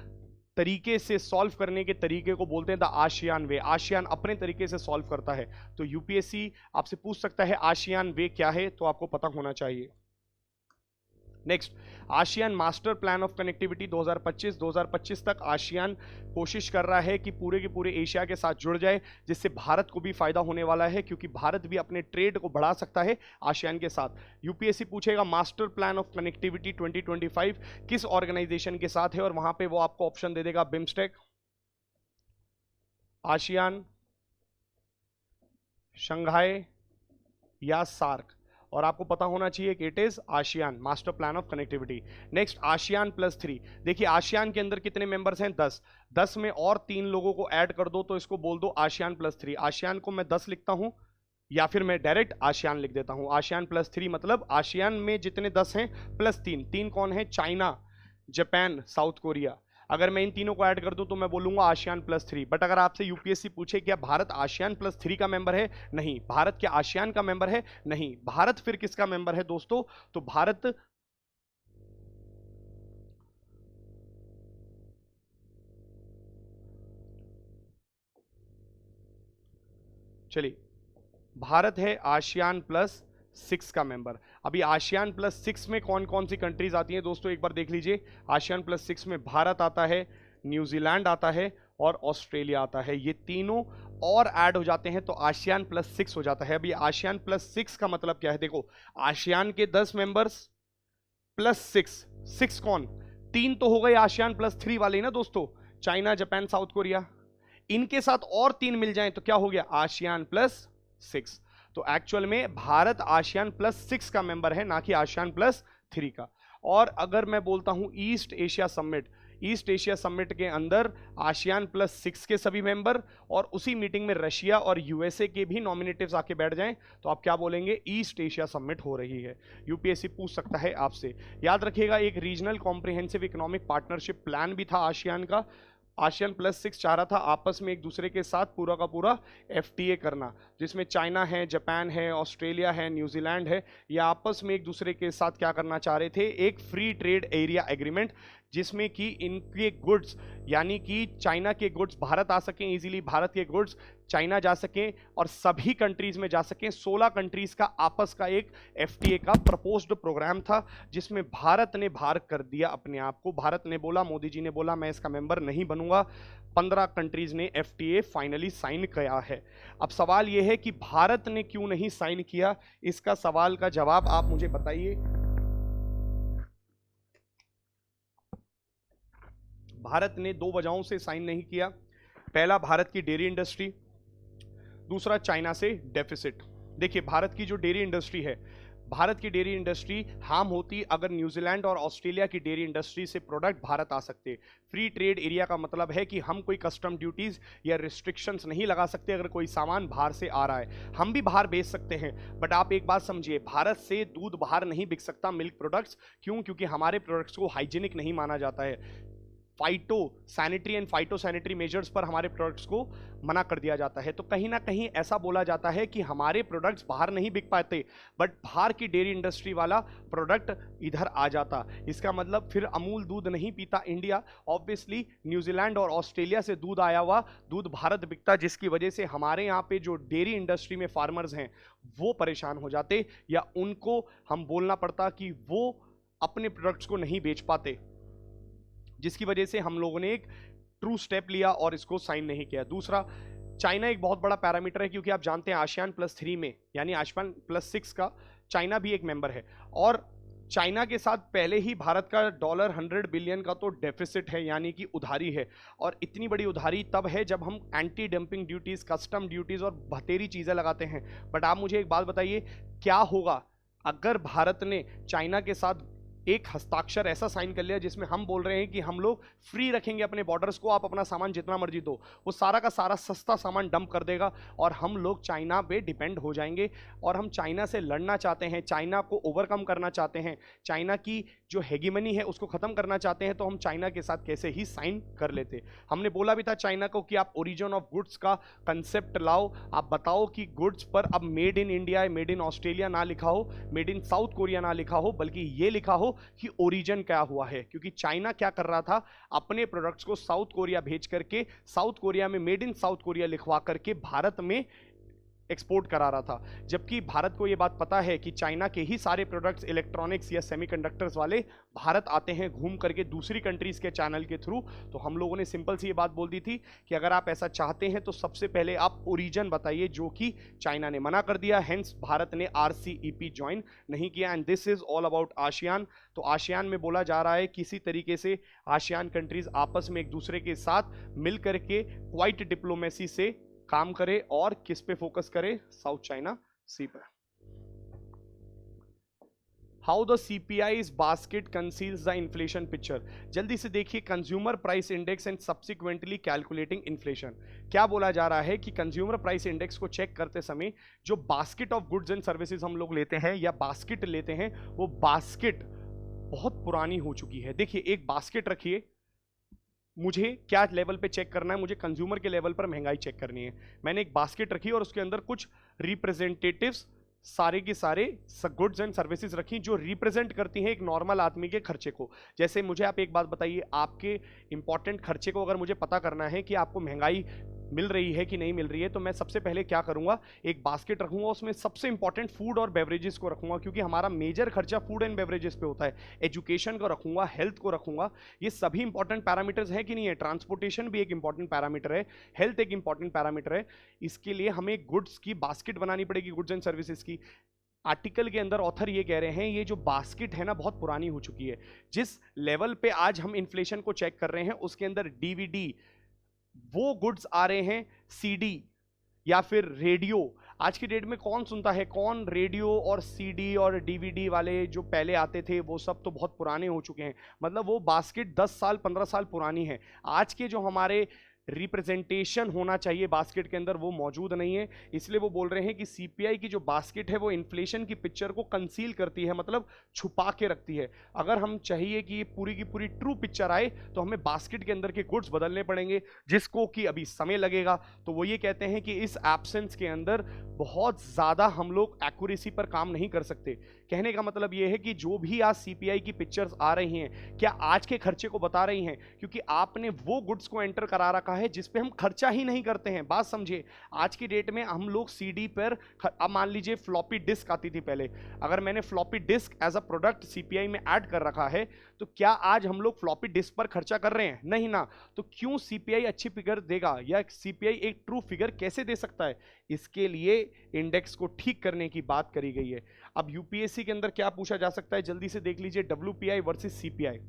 तरीके से सॉल्व करने के तरीके को बोलते हैं द आसियान वे। आसियान अपने तरीके से सॉल्व करता है। तो यूपीएससी आपसे पूछ सकता है आसियान वे क्या है, तो आपको पता होना चाहिए। Next, ASEAN master plan of connectivity 2025 तक आसियान कोशिश कर रहा है कि पूरे के पूरे एशिया के साथ जुड़ जाए, जिससे भारत को भी फायदा होने वाला है, क्योंकि भारत भी अपने ट्रेड को बढ़ा सकता है आसियान के साथ। यूपीएससी पूछेगा मास्टर प्लान ऑफ कनेक्टिविटी 2025 किस ऑर्गेनाइजेशन के साथ है, और वहां पे वो आपको ऑप्शन दे देगा बिम्स्टेक, आसियान, शंघाई या सार्क। और आपको पता होना चाहिए कि it is ASEAN master plan of connectivity. Next, ASEAN +3। देखिए आसियान के अंदर कितने मेंबर्स हैं? 10। 10 में और 3 लोगों को ऐड कर दो तो इसको बोल दो आसियान +3। आसियान को मैं 10 लिखता हूं, या फिर मैं डायरेक्ट आसियान लिख देता हूं। आसियान +3 मतलब आसियान में जितने 10 हैं +3। 3 कौन है? China, Japan, south Korea. अगर मैं इन तीनों को ऐड कर दूं तो मैं बोलूंगा आसियान +3। बट अगर आपसे यूपीएससी पूछे क्या भारत आसियान +3 का मेंबर है? नहीं। भारत क्या आसियान का मेंबर है? नहीं। भारत फिर किसका मेंबर है दोस्तों? तो भारत चलिए, भारत है आसियान +6 का मेंबर। अभी आसियान +6 में कौन कौन सी कंट्रीज आती हैं दोस्तों, एक बार देख लीजिए। आसियान +6 में भारत आता है, न्यूजीलैंड आता है और ऑस्ट्रेलिया आता है। ये तीनों और ऐड हो जाते हैं तो आसियान +6 हो जाता है। अभी आसियान +6 का मतलब क्या है? देखो आसियान के 10 मेंबर्स +6, 6 कौन? तीन तो हो गए आसियान प्लस 3 वाले ना दोस्तों, चाइना, जापान, साउथ कोरिया। इनके साथ और 3 मिल जाएं तो क्या हो गया, आसियान प्लस 6। तो एक्चुअल में भारत आसियान प्लस 6 का मेंबर है, ना कि आसियान प्लस 3 का। और अगर मैं बोलता हूं east Asia summit, east Asia summit के अंदर आसियान प्लस 6 के सभी मेंबर और उसी मीटिंग में रशिया और यूएसए के भी नॉमिनेटिव्स आके बैठ जाएं, तो आप क्या बोलेंगे, ईस्ट एशिया समिट हो रही है। यूपीएससी पूछ सकता है आपसे। याद रखिएगा, एक regional comprehensive economic partnership plan भी था आसियान का। आसियान प्लस 6 चाह रहा था आपस में एक दूसरे के साथ पूरा का पूरा एफटीए करना, जिसमें चाइना है, जापान है, ऑस्ट्रेलिया है, न्यूजीलैंड है, ये आपस में एक दूसरे के साथ क्या करना चाह रहे थे, एक फ्री ट्रेड एरिया एग्रीमेंट, जिसमें कि इनके गुड्स यानी कि चाइना के गुड्स भारत आ सकें इजीली, भारत के गुड्स चाइना जा सकें और सभी कंट्रीज में जा सकें। 16 कंट्रीज का आपस का एक एफटीए का प्रपोज्ड प्रोग्राम था, जिसमें भारत ने बाहर कर दिया अपने आप को। भारत ने बोला, मोदी जी ने बोला मैं इसका मेंबर नहीं बनूंगा। 15 कंट्रीज ने एफटीए फाइनली साइन किया है। अब सवाल यह है कि भारत ने क्यों नहीं साइन किया, इसका सवाल का जवाब आप मुझे बताइए। भारत ने 2 वजहों से साइन नहीं किया। पहला, भारत की डेयरी इंडस्ट्री, दूसरा चाइना से डेफिसिट। देखिए, भारत की जो डेयरी इंडस्ट्री है, भारत की डेयरी इंडस्ट्री हार्म होती अगर न्यूजीलैंड और ऑस्ट्रेलिया की डेयरी इंडस्ट्री से प्रोडक्ट भारत आ सकते। फ्री ट्रेड एरिया का मतलब है कि हम कोई कस्टम ड्यूटीज या रिस्ट्रिक्शंस नहीं लगा सकते अगर कोई सामान बाहर से आ रहा है। हम भी बाहर बेच सकते हैं, बट आप एक बात समझिए, भारत से दूध बाहर नहीं बिक सकता, मिल्क प्रोडक्ट्स। क्यों? क्योंकि हमारे प्रोडक्ट्स को हाइजीनिक नहीं माना जाता है। Phyto sanitary and phyto sanitary measures पर हमारे प्रोडक्ट्स को मना कर दिया जाता है। तो कहीं ना कहीं ऐसा बोला जाता है कि हमारे प्रोडक्ट्स बाहर नहीं बिक पाते, बट बाहर की डेयरी इंडस्ट्री वाला प्रोडक्ट इधर आ जाता। इसका मतलब फिर अमूल दूध नहीं पीता इंडिया, ऑब्वियसली न्यूजीलैंड और ऑस्ट्रेलिया से दूध आया हुआ दूध भारत बिकता, जिसकी वजह से हमारे यहाँ पे जो डेयरी इंडस्ट्री में फार्मर्स हैं वो परेशान हो जाते, या उनको हम बोलना पड़ता कि वो अपने प्रोडक्ट्स को नहीं बेच पाते, जिसकी वजह से हम लोगों ने एक ट्रू स्टेप लिया और इसको साइन नहीं किया। दूसरा, चाइना एक बहुत बड़ा पैरामीटर है, क्योंकि आप जानते हैं आसियान प्लस 3 में यानी आसियान प्लस 6 का चाइना भी एक मेंबर है, और चाइना के साथ पहले ही भारत का $100 बिलियन का तो डेफिसिट है, यानी कि उधारी है। और इतनी बड़ी उधारी तब है जब हम anti dumping duties, custom duties और बतेरी चीजें लगाते हैं। बट आप मुझे एक बात बताइए, क्या होगा अगर भारत ने चाइना के साथ एक हस्ताक्षर ऐसा साइन कर लिया जिसमें हम बोल रहे हैं कि हम लोग फ्री रखेंगे अपने बॉर्डर्स को, आप अपना सामान जितना मर्जी दो, वो सारा का सारा सस्ता सामान डंप कर देगा और हम लोग चाइना पे डिपेंड हो जाएंगे। और हम चाइना से लड़ना चाहते हैं, चाइना को ओवरकम करना चाहते हैं, चाइना की जो हेगेमनी है उसको खत्म करना चाहते हैं, तो हम चाइना के साथ कैसे ही साइन कर लेते। हमने बोला भी था चाइना को कि आप ओरिजिन ऑफ गुड्स का कंसेप्ट लाओ, आप बताओ कि गुड्स पर अब made in India, made in Australia ना लिखा हो, मेड इन साउथ कोरिया ना लिखा हो, बल्कि ये लिखा हो कि ओरिजिन क्या हुआ है। क्योंकि चाइना क्या कर रहा था, अपने प्रोडक्ट्स को साउथ कोरिया भेज करके साउथ कोरिया में मेड इन साउथ कोरिया लिखवा करके भारत में एक्सपोर्ट करा रहा था, जबकि भारत को यह बात पता है कि चाइना के ही सारे प्रोडक्ट्स इलेक्ट्रॉनिक्स या सेमीकंडक्टर्स वाले भारत आते हैं घूम करके दूसरी कंट्रीज के चैनल के थ्रू। तो हम लोगों ने सिंपल सी ये बात बोल दी थी कि अगर आप ऐसा चाहते हैं तो सबसे पहले आप ओरिजिन बताइए, जो कि चाइना ने मना कर दिया। हेंस भारत ने RCEP ज्वाइन नहीं किया, and this is all about ASEAN. तो आसियान में बोला जा रहा है किसी तरीके से आसियान कंट्रीज आपस में एक दूसरे के साथ मिल करके क्वाइट डिप्लोमेसी से काम करे, और किस पे फोकस करे, साउथ चाइना सी पर। How the CPI's basket conceals the inflation picture. जल्दी से देखिए, consumer price index and subsequently calculating inflation. क्या बोला जा रहा है कि कंज्यूमर प्राइस इंडेक्स को चेक करते समय जो basket of goods and services हम लोग लेते हैं या बास्केट लेते हैं, वो बास्केट बहुत पुरानी हो चुकी है। देखिए, एक बास्केट रखिए, मुझे क्या लेवल पे चेक करना है, मुझे कंज्यूमर के लेवल पर महंगाई चेक करनी है। मैंने एक बास्केट रखी और उसके अंदर कुछ रिप्रेजेंटेटिव्स सारे के सारे गुड्स एंड सर्विसेज रखी जो रिप्रेजेंट करती हैं एक नॉर्मल आदमी के खर्चे को। जैसे मुझे आप एक बात बताइए, आपके इंपॉर्टेंट खर्चे को अगर मुझे पता करना है कि आपको महंगाई मिल रही है कि नहीं मिल रही है, तो मैं सबसे पहले क्या करूंगा, एक बास्केट रखूंगा, उसमें सबसे इंपॉर्टेंट फूड और बेवरेजेस को रखूंगा, क्योंकि हमारा मेजर खर्चा फूड एंड बेवरेजेस पे होता है। एजुकेशन को रखूंगा, हेल्थ को रखूंगा, ये सभी इंपॉर्टेंट पैरामीटर्स है कि नहीं है। ट्रांसपोर्टेशन भी एक इंपॉर्टेंट पैरामीटर है, हेल्थ एक इंपॉर्टेंट पैरामीटर है। इसके लिए हमें गुड्स की बास्केट बनानी पड़ेगी, गुड्स एंड सर्विसेज की। आर्टिकल के अंदर ऑथर ये कह रहे हैं ये जो बास्केट है ना बहुत पुरानी हो चुकी है। जिस लेवल पे आज हम इन्फ्लेशन को चेक कर रहे हैं उसके अंदर डीवीडी वो गुड्स आ रहे हैं, सीडी या फिर रेडियो। आज की डेट में कौन सुनता है, कौन रेडियो और सीडी और डीवीडी वाले जो पहले आते थे वो सब तो बहुत पुराने हो चुके हैं। मतलब वो बास्केट 10 साल 15 साल पुरानी है। आज के जो हमारे रिप्रेजेंटेशन होना चाहिए बास्केट के अंदर वो मौजूद नहीं है। इसलिए वो बोल रहे हैं कि सीपीआई की जो बास्केट है वो इन्फ्लेशन की पिक्चर को कंसील करती है, मतलब छुपा के रखती है। अगर हम चाहिए कि पूरी की पूरी ट्रू पिक्चर आए तो हमें बास्केट के अंदर के गुड्स बदलने पड़ेंगे, जिसको कि अभी समय लगेगा। तो वो ये कहते हैं कि इस एब्सेंस के अंदर बहुत ज़्यादा हम लोग एक्यूरेसी पर काम नहीं कर सकते। कहने का मतलब ये है कि जो भी आज सीपीआई की पिक्चर्स आ रही हैं क्या आज के खर्चे को बता रही हैं, क्योंकि आपने वो गुड्स को एंटर करा रखा है जिस पे हम खर्चा ही नहीं करते हैं। बात समझिए, आज की डेट में हम लोग सीडी पर अब मान लीजिए फ्लॉपी डिस्क आती थी पहले, अगर मैंने floppy disk as a product CPI में ऐड कर रखा है तो क्या आज हम लोग फ्लॉपी डिस्क पर खर्चा कर रहे हैं? नहीं ना। तो क्यों सीपीआई अच्छी फिगर देगा या सीपीआई एक ट्रू फिगर कैसे दे सकता है? इसके लिए इंडेक्स को ठीक करने की बात करी गई है। अब यूपीएससी के अंदर क्या पूछा जा सकता है, जल्दी से देख लीजिए, WPI versus CPI.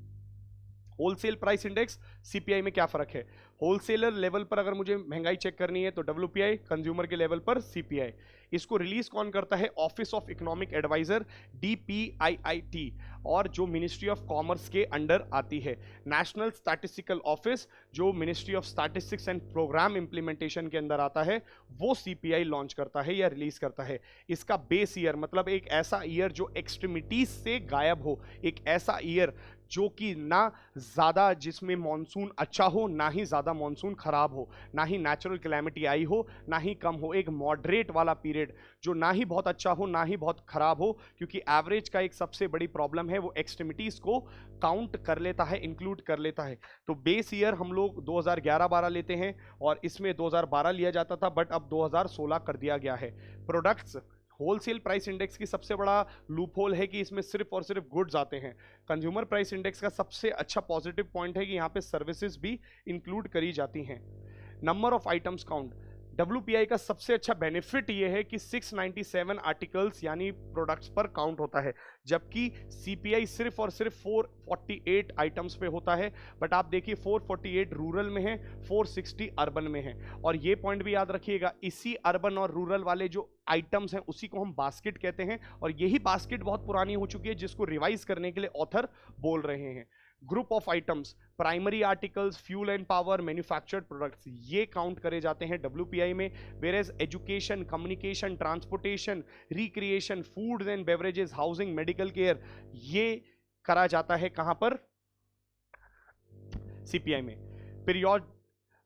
Wholesale price index CPI में क्या फर्क है? होलसेलर लेवल पर अगर मुझे महंगाई चेक करनी है तो डब्ल्यूपीआई, कंज्यूमर के लेवल पर सीपीआई। इसको रिलीज कौन करता है? Office of economic adviser, DPIIT, और जो मिनिस्ट्री ऑफ कॉमर्स के अंडर आती है। नेशनल स्टैटिस्टिकल ऑफिस जो ministry of statistics and programme implementation के अंदर आता है वो सीपीआई लॉन्च करता है या रिलीज करता है। इसका बेस ईयर मतलब एक ऐसा ईयर जो एक्सट्रीमिटीज से गायब हो, एक ऐसा ईयर जो कि ना ज़्यादा जिसमें मॉनसून अच्छा हो ना ही ज़्यादा मॉनसून खराब हो, ना ही नेचुरल कैलेमिटी आई हो ना ही कम हो, एक मॉडरेट वाला पीरियड जो ना ही बहुत अच्छा हो ना ही बहुत खराब हो। क्योंकि एवरेज का एक सबसे बड़ी प्रॉब्लम है वो एक्सट्रीमिटीज़ को काउंट कर लेता है, इंक्लूड कर लेता है। तो बेस ईयर हम लोग 2011-12 लेते हैं और इसमें 2012 लिया जाता था, बट अब 2016 कर दिया गया है। प्रोडक्ट्स होलसेल प्राइस इंडेक्स की सबसे बड़ा लूप होल है कि इसमें सिर्फ और सिर्फ गुड्स आते हैं। कंज्यूमर प्राइस इंडेक्स का सबसे अच्छा पॉजिटिव पॉइंट है कि यहाँ पे सर्विसेज भी इंक्लूड करी जाती हैं। Number of items count, WPI का सबसे अच्छा बेनिफिट ये है कि 697 आर्टिकल्स यानी प्रोडक्ट्स पर काउंट होता है, जबकि सीपीआई सिर्फ और सिर्फ 448 आइटम्स पे होता है। बट आप देखिए 448 रूरल में है, 460 अर्बन में है। और ये पॉइंट भी याद रखिएगा, इसी अर्बन और रूरल वाले जो आइटम्स हैं उसी को हम बास्केट कहते हैं, और यही बास्केट बहुत पुरानी हो चुकी है जिसको रिवाइज करने के लिए ऑथर बोल रहे हैं। Group of items, primary articles, fuel and power, manufactured products, ये काउंट करे जाते हैं डब्ल्यूपीआई में। Whereas education, communication, transportation, recreation, food and beverages, housing, medical care, ये करा जाता है कहां पर? सीपीआई में। पीरियड,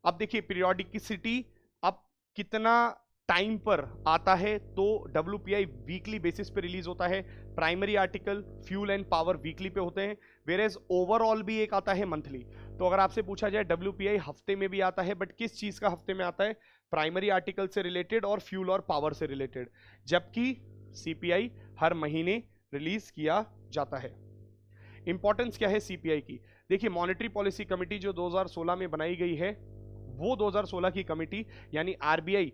अब देखिए पीरियोडिसिटी अब कितना टाइम पर आता है, तो डब्ल्यूपीआई वीकली बेसिस पे रिलीज होता है। Primary article, fuel and power weekly पे होते हैं, वेरेज ओवरऑल भी एक आता है मंथली। तो अगर आपसे पूछा जाए डब्ल्यूपीआई हफ्ते में भी आता है, बट किस चीज का हफ्ते में आता है? प्राइमरी आर्टिकल से रिलेटेड और फ्यूल और पावर से रिलेटेड, जबकि सीपीआई हर महीने रिलीज किया जाता है। इंपॉर्टेंस क्या है सीपीआई की? देखिए मॉनेटरी पॉलिसी कमेटी जो 2016 में बनाई गई है, वो 2016 की कमेटी यानी आरबीआई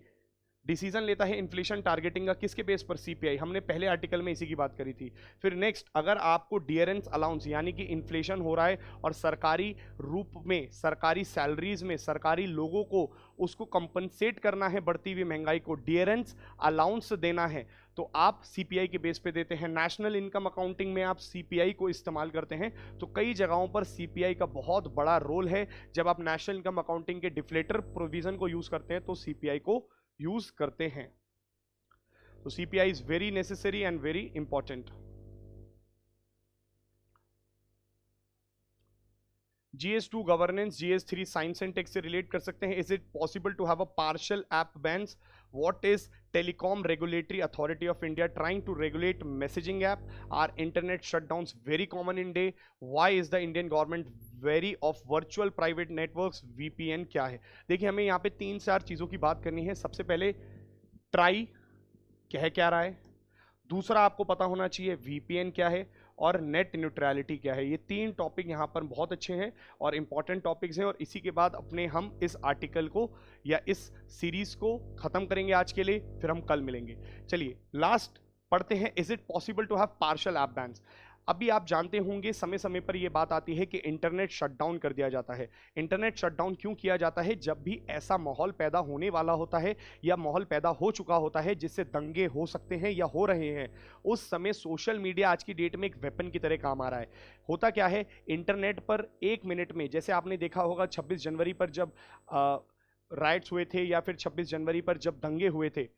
डिसीजन लेता है इन्फ्लेशन टारगेटिंग का, किसके बेस पर? सीपीआई। हमने पहले आर्टिकल में इसी की बात करी थी। फिर नेक्स्ट, अगर आपको डियरेंस अलाउंस यानी कि इन्फ्लेशन हो रहा है और सरकारी रूप में, सरकारी सैलरीज में सरकारी लोगों को उसको कंपनसेट करना है बढ़ती हुई महंगाई को, डियरेंस अलाउंस देना है, तो आप सीपीआई के बेस पे देते हैं। नेशनल इनकम अकाउंटिंग में आप सीपीआई को इस्तेमाल करते हैं, तो कई जगहों पर सीपीआई का बहुत बड़ा रोल है। जब आप नेशनल इनकम अकाउंटिंग के डिफ्लेटर प्रोविजन को यूज करते हैं तो सीपीआई को यूज करते हैं। तो CPI is very necessary and very important. GS2 governance, GS3 science and tech से रिलेट कर सकते हैं। Is it possible to have a partial app bans? What is Telecom Regulatory Authority of India trying to regulate messaging app? Are internet shutdowns very common in day? Why is the Indian government wary of virtual private networks? VPN क्या है? देखिए हमें यहाँ पे 3-4 चीज़ों की बात करनी है। सबसे पहले ट्राई कह क्या रहा है, दूसरा आपको पता होना चाहिए VPN क्या है, और नेट न्यूट्रलिटी क्या है। ये 3 टॉपिक यहाँ पर बहुत अच्छे हैं और इंपॉर्टेंट टॉपिक्स हैं, और इसी के बाद अपने हम इस आर्टिकल को या इस सीरीज को खत्म करेंगे आज के लिए, फिर हम कल मिलेंगे। चलिए लास्ट पढ़ते हैं, is it possible to have partial app bans. अभी आप जानते होंगे समय समय पर यह बात आती है कि इंटरनेट शटडाउन कर दिया जाता है। इंटरनेट शटडाउन क्यों किया जाता है? जब भी ऐसा माहौल पैदा होने वाला होता है या माहौल पैदा हो चुका होता है जिससे दंगे हो सकते हैं या हो रहे हैं, उस समय सोशल मीडिया आज की डेट में एक वेपन की तरह काम आ रहा है। होता क्या है, इंटरनेट पर 1 मिनट में, जैसे आपने देखा होगा 26 जनवरी पर जब राइट्स हुए थे या फिर 26 जनवरी पर जब दंगे हुए थे,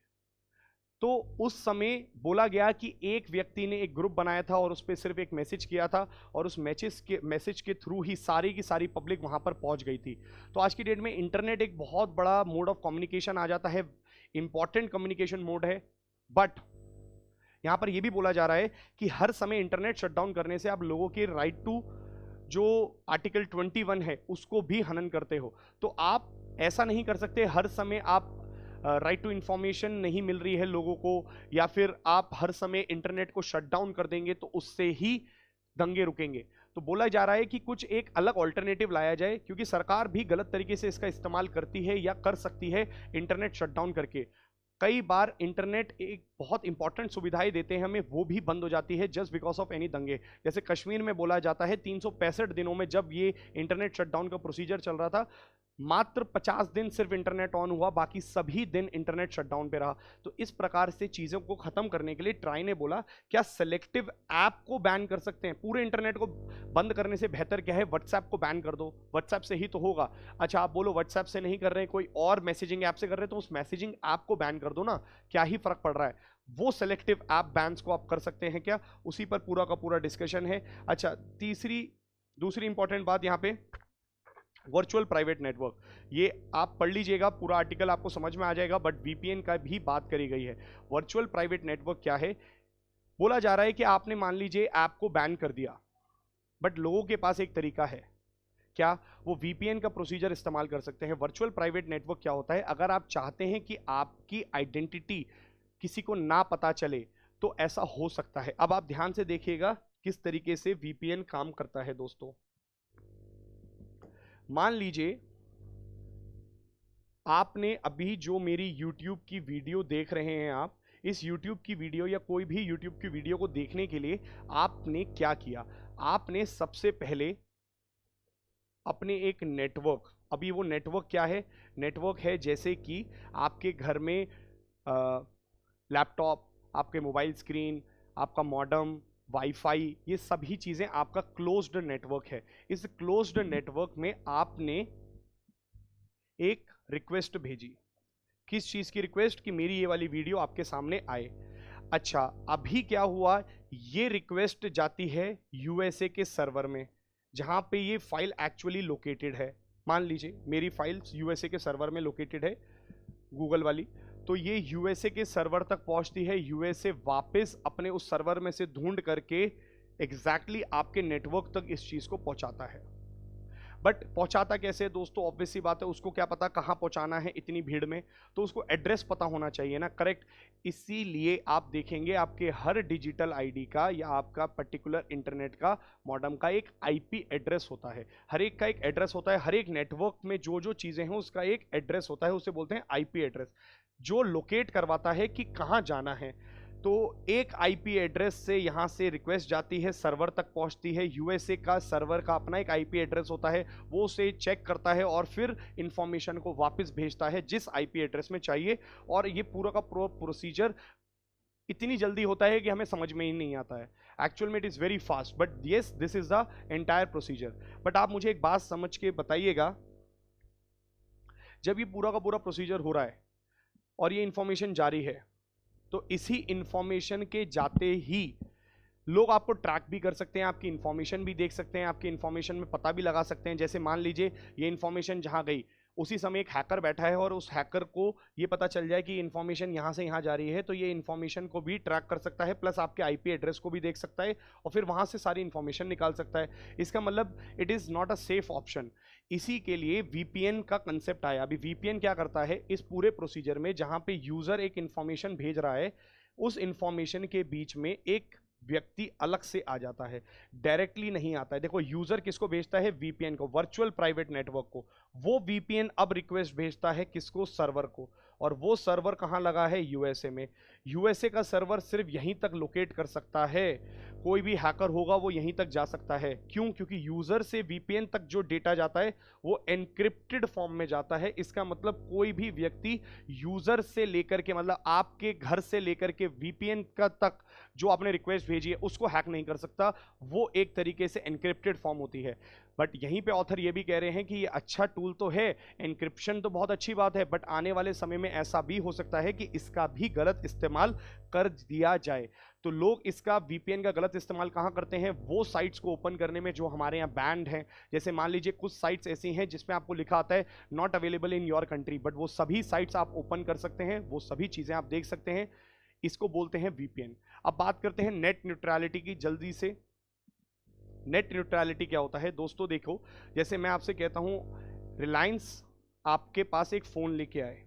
तो उस समय बोला गया कि एक व्यक्ति ने एक ग्रुप बनाया था और उस पर सिर्फ एक मैसेज किया था और उस मैसेज के थ्रू ही सारी की सारी पब्लिक वहां पर पहुंच गई थी। तो आज की डेट में इंटरनेट एक बहुत बड़ा मोड ऑफ कम्युनिकेशन आ जाता है, इंपॉर्टेंट कम्युनिकेशन मोड है। बट यहां पर यह भी बोला जा रहा है कि हर समय इंटरनेट शटडाउन करने से आप लोगों के राइट टू जो आर्टिकल 21 है उसको भी हनन करते हो। तो आप ऐसा नहीं कर सकते हर समय आप राइट टू इंफॉर्मेशन नहीं मिल रही है लोगों को, या फिर आप हर समय इंटरनेट को शट डाउन कर देंगे तो उससे ही दंगे रुकेंगे। तो बोला जा रहा है कि कुछ एक अलग ऑल्टरनेटिव लाया जाए, क्योंकि सरकार भी गलत तरीके से इसका इस्तेमाल करती है या कर सकती है इंटरनेट शट डाउन करके। कई बार इंटरनेट एक बहुत इंपॉर्टेंट सुविधाएं देते हैं हमें, वो भी बंद हो जाती है जस्ट बिकॉज ऑफ एनी दंगे। जैसे कश्मीर में बोला जाता है 365 दिनों में जब ये इंटरनेट शटडाउन का प्रोसीजर चल रहा था, मात्र 50 दिन सिर्फ इंटरनेट ऑन हुआ, बाकी सभी दिन इंटरनेट शटडाउन पे रहा। तो इस प्रकार से चीजों को खत्म करने के लिए ट्राई ने बोला क्या सेलेक्टिव ऐप को बैन कर सकते हैं? पूरे इंटरनेट को बंद करने से बेहतर क्या है, व्हाट्सएप को बैन कर दो, व्हाट्सएप से ही तो होगा। अच्छा आप बोलो व्हाट्सएप से नहीं कर रहे हैं, कोई और मैसेजिंग ऐप से कर रहे हैं, तो उस मैसेजिंग ऐप को बैन कर दो ना, क्या ही फर्क पड़ रहा है। वो सेलेक्टिव ऐप बैन्स को आप कर सकते हैं क्या, उसी पर पूरा का पूरा डिस्कशन है। अच्छा दूसरी इंपॉर्टेंट बात यहाँ पे वर्चुअल प्राइवेट नेटवर्क, ये आप पढ़ लीजिएगा, पूरा आर्टिकल आपको समझ में आ जाएगा, बट वीपीएन का भी बात करी गई है। वर्चुअल प्राइवेट नेटवर्क क्या है? बोला जा रहा है कि आपने मान लीजिए ऐप को बैन कर दिया, बट लोगों के पास एक तरीका है, क्या वो वीपीएन का प्रोसीजर इस्तेमाल कर सकते हैं। वर्चुअल प्राइवेट नेटवर्क क्या होता है, अगर आप चाहते हैं कि आपकी आइडेंटिटी किसी को ना पता चले तो ऐसा हो सकता है। अब आप ध्यान से देखिएगा किस तरीके से वीपीएन काम करता है दोस्तों। मान लीजिए आपने अभी जो मेरी YouTube की वीडियो देख रहे हैं, आप इस YouTube की वीडियो या कोई भी YouTube की वीडियो को देखने के लिए आपने क्या किया, आपने सबसे पहले अपने एक नेटवर्क, अभी वो नेटवर्क क्या है, नेटवर्क है जैसे कि आपके घर में लैपटॉप, आपके मोबाइल स्क्रीन, आपका मॉडेम, वाईफाई, ये सभी चीजें आपका क्लोज्ड नेटवर्क है। इस क्लोज्ड नेटवर्क में आपने एक रिक्वेस्ट भेजी, किस चीज की रिक्वेस्ट, कि मेरी ये वाली वीडियो आपके सामने आए। अच्छा अभी क्या हुआ, ये रिक्वेस्ट जाती है यूएसए के सर्वर में जहां पे ये फाइल एक्चुअली लोकेटेड है। मान लीजिए मेरी फाइल यूएसए के सर्वर में लोकेटेड है, गूगल वाली, तो ये यूएसए के सर्वर तक पहुंचती है, यूएसए वापस अपने उस सर्वर में से ढूंढ करके एग्जैक्टली आपके नेटवर्क तक इस चीज को पहुंचाता है। बट पहुंचाता कैसे है दोस्तों, ऑब्वियस सी बात है, उसको क्या पता कहां पहुंचाना है इतनी भीड़ में, तो उसको एड्रेस पता होना चाहिए ना, करेक्ट। इसीलिए आप देखेंगे आपके हर डिजिटल आईडी का या आपका पर्टिकुलर इंटरनेट का मॉडेम का एक आईपी एड्रेस होता है, हर एक का एक एड्रेस होता है। हर एक नेटवर्क में जो जो चीजें हैं उसका एक एड्रेस होता है, उसे बोलते हैं आईपी एड्रेस, जो लोकेट करवाता है कि कहां जाना है। तो एक आईपी एड्रेस से यहां से रिक्वेस्ट जाती है, सर्वर तक पहुंचती है, यूएसए का सर्वर का अपना एक आईपी एड्रेस होता है, वो उसे चेक करता है और फिर इंफॉर्मेशन को वापस भेजता है जिस आईपी एड्रेस में चाहिए। और ये पूरा का पूरा प्रोसीजर इतनी जल्दी होता है कि हमें समझ में ही नहीं आता है, एक्चुअल में it is very fast, but yes this is the entire procedure. But आप मुझे एक बात समझ के बताइएगा, जब ये पूरा का पूरा प्रोसीजर हो रहा है और ये इंफॉर्मेशन जारी है, तो इसी इंफॉर्मेशन के जाते ही लोग आपको ट्रैक भी कर सकते हैं, आपकी इंफॉर्मेशन भी देख सकते हैं, आपकी इंफॉर्मेशन में पता भी लगा सकते हैं। जैसे मान लीजिए ये इंफॉर्मेशन जहां गई, उसी समय एक हैकर बैठा है और उस हैकर को ये पता चल जाए कि इंफॉर्मेशन यहां से यहां जा रही है, तो ये इंफॉर्मेशन को भी ट्रैक कर सकता है, प्लस आपके आईपी एड्रेस को भी देख सकता है और फिर वहां से सारी इंफॉर्मेशन निकाल सकता है। इसका मतलब it is not a safe option. इसी के लिए वीपीएन का कंसेप्ट आया। अभी वीपीएन क्या करता है, इस पूरे प्रोसीजर में जहां पे यूजर एक इंफॉर्मेशन भेज रहा है, उस इंफॉर्मेशन के बीच में एक व्यक्ति अलग से आ जाता है, डायरेक्टली नहीं आता है। देखो यूजर किसको भेजता है, वीपीएन को, वर्चुअल प्राइवेट नेटवर्क को, वो वीपीएन अब रिक्वेस्ट भेजता है किसको, सर्वर को, और वो सर्वर कहाँ लगा है, यूएसए में। यूएसए का सर्वर सिर्फ यहीं तक लोकेट कर सकता है, कोई भी हैकर होगा वो यहीं तक जा सकता है। क्यों? क्योंकि यूजर से वीपीएन तक जो डेटा जाता है वो एनक्रिप्टेड फॉर्म में जाता है। इसका मतलब कोई भी व्यक्ति यूजर से लेकर के, मतलब आपके घर से लेकर के वीपीएन का तक जो आपने रिक्वेस्ट भेजी है उसको हैक नहीं कर सकता, वो एक तरीके से एनक्रिप्टेड फॉर्म होती है। बट यहीं पे ऑथर ये भी कह रहे हैं कि ये अच्छा टूल तो है, एनक्रिप्शन तो बहुत अच्छी बात है, बट आने वाले समय में ऐसा भी हो सकता है कि इसका भी गलत इस्तेमाल कर दिया जाए। तो लोग इसका वीपीएन का गलत इस्तेमाल कहाँ करते हैं, वो साइट्स को ओपन करने में जो हमारे यहाँ बैंड हैं। जैसे मान लीजिए कुछ साइट्स ऐसी हैं जिसमें आपको लिखा आता है not available in your country, but वो सभी साइट्स आप ओपन कर सकते हैं, वो सभी चीजें आप देख सकते हैं। इसको बोलते हैं वीपीएन। अब बात करते हैं नेट न्यूट्रलिटी की जल्दी से। नेट न्यूट्रलिटी क्या होता है दोस्तों? देखो, जैसे मैं आपसे कहता हूं रिलायंस आपके पास एक फोन लेके आए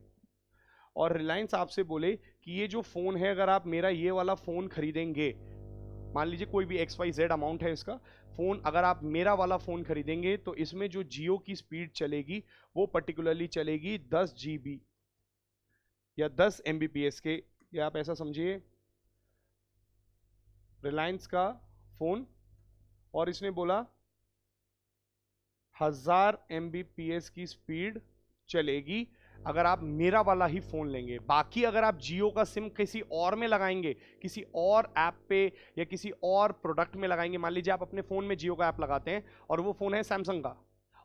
और रिलायंस आपसे बोले कि ये जो फोन है, अगर आप मेरा ये वाला फोन खरीदेंगे, मान लीजिए कोई भी XYZ अमाउंट है इसका फोन, अगर आप मेरा वाला फोन खरीदेंगे तो इसमें जो जियो की स्पीड चलेगी वो पर्टिकुलरली चलेगी 10 GB या 10 Mbps के, या आप ऐसा समझिए रिलायंस का फोन, और इसने बोला 1000 Mbps की स्पीड चलेगी अगर आप मेरा वाला ही फोन लेंगे। बाकी अगर आप जियो का सिम किसी और में लगाएंगे, किसी और ऐप पे या किसी और प्रोडक्ट में लगाएंगे, मान लीजिए आप अपने फोन में जियो का ऐप लगाते हैं और वो फोन है सैमसंग का,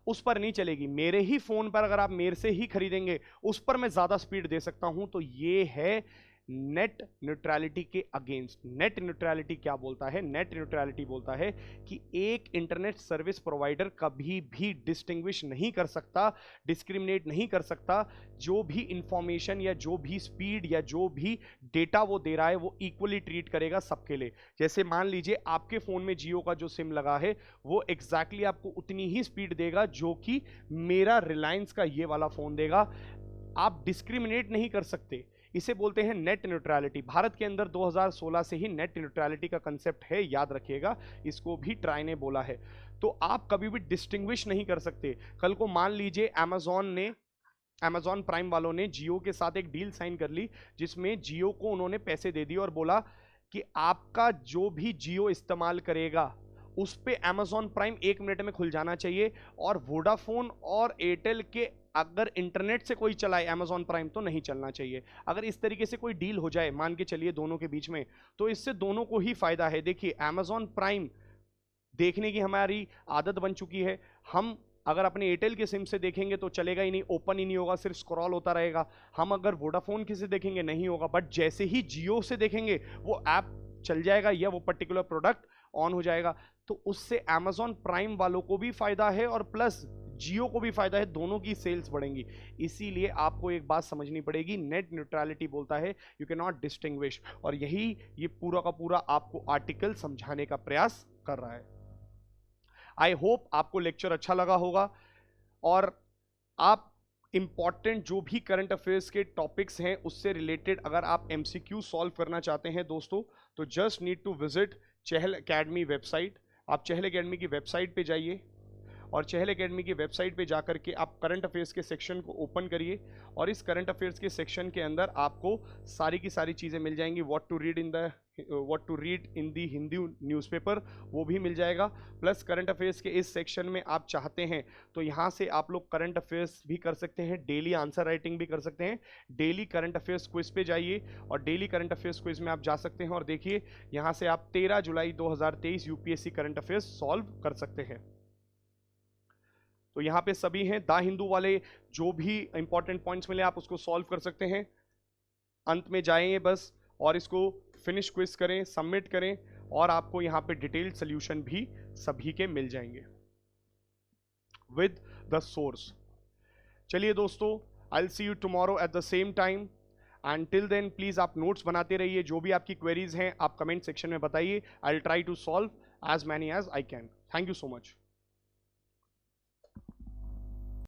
उस पर नहीं चलेगी। मेरे ही फोन पर अगर आप मेरे से ही खरीदेंगे उस पर मैं ज्यादा स्पीड दे सकता हूं। तो ये है नेट न्यूट्रलिटी के अगेंस्ट। नेट न्यूट्रलिटी क्या बोलता है? नेट न्यूट्रलिटी बोलता है कि एक इंटरनेट सर्विस प्रोवाइडर कभी भी डिस्टिंग्विश नहीं कर सकता, डिस्क्रिमिनेट नहीं कर सकता, जो भी इंफॉर्मेशन या जो भी स्पीड या जो भी डेटा वो दे रहा है वो इक्वली ट्रीट करेगा सबके लिए। जैसे मान लीजिए आपके फोन में जियो का जो सिम लगा है वो एग्जैक्टली आपको उतनी ही स्पीड देगा जो कि मेरा रिलायंस का ये वाला फोन देगा। आप डिस्क्रिमिनेट नहीं कर सकते, इसे बोलते हैं नेट न्यूट्रलिटी। भारत के अंदर 2016 से ही नेट न्यूट्रलिटी का कंसेप्ट है, याद रखिएगा, इसको भी ट्राई ने बोला है। तो आप कभी भी डिस्टिंग्विश नहीं कर सकते। कल को मान लीजिए अमेजॉन प्राइम वालों ने जियो के साथ एक डील साइन कर ली जिसमें जियो को उन्होंने पैसे दे दिए और बोला कि आपका जो भी जियो इस्तेमाल करेगा उस पे अमेजॉन प्राइम 1 मिनट में खुल जाना चाहिए, और वोडाफोन और एयरटेल के अगर इंटरनेट से कोई चलाए अमेजॉन प्राइम तो नहीं चलना चाहिए। अगर इस तरीके से कोई डील हो जाए, मान के चलिए दोनों के बीच में, तो इससे दोनों को ही फायदा है। देखिए अमेजॉन प्राइम देखने की हमारी आदत बन चुकी है, हम अगर अपने एयरटेल के सिम से देखेंगे तो चलेगा ही नहीं, ओपन ही नहीं होगा, सिर्फ स्क्रॉल होता रहेगा। हम अगर वोडाफोन के से देखेंगे नहीं होगा, बट जैसे ही जियो से देखेंगे वो ऐप चल जाएगा या वो पर्टिकुलर प्रोडक्ट ऑन हो जाएगा। तो उससे अमेजॉन प्राइम वालों को भी फायदा है और प्लस जियो को भी फायदा है, दोनों की सेल्स बढ़ेंगी। इसीलिए आपको एक बात समझनी पड़ेगी, नेट न्यूट्रलिटी बोलता है यू कैन नॉट डिस्टिंग्विश, और यही ये पूरा का पूरा आपको आर्टिकल समझाने का प्रयास कर रहा है। आई होप आपको लेक्चर अच्छा लगा होगा, और आप इंपॉर्टेंट जो भी करंट अफेयर्स के टॉपिक्स हैं उससे रिलेटेड अगर आप MCQ सॉल्व करना चाहते हैं दोस्तों, तो just need to visit Chahal academy website. आप चहल एकेडमी की वेबसाइट पे जाइए और चहल एकेडमी की वेबसाइट पे जाकर के आप करंट अफेयर्स के सेक्शन को ओपन करिए, और इस करंट अफेयर्स के सेक्शन के अंदर आपको सारी की सारी चीज़ें मिल जाएंगी। What to read in the Hindi newspaper वो भी मिल जाएगा, प्लस करंट अफेयर्स के इस सेक्शन में आप चाहते हैं तो यहाँ से आप लोग करंट अफेयर्स भी कर सकते हैं, डेली आंसर राइटिंग भी कर सकते हैं। डेली करंट अफेयर्स क्विज पे जाइए और डेली करंट अफेयर्स क्विज में आप जा सकते हैं और देखिए यहाँ से आप 13 जुलाई 2023 UPSC करंट अफेयर्स सॉल्व कर सकते हैं। तो यहाँ पे सभी हैं, द हिंदू वाले जो भी इंपॉर्टेंट पॉइंट्स मिले आप उसको सॉल्व कर सकते हैं। अंत में जाएंगे बस और इसको फिनिश क्विज करें, सबमिट करें, और आपको यहाँ पे डिटेल्ड सोल्यूशन भी सभी के मिल जाएंगे विद द सोर्स। चलिए दोस्तों, I will see you tomorrow at the same time, and till then please आप नोट्स बनाते रहिए। जो भी आपकी क्वेरीज हैं आप कमेंट सेक्शन में बताइए, I will try to solve as many as I can. Thank you so much.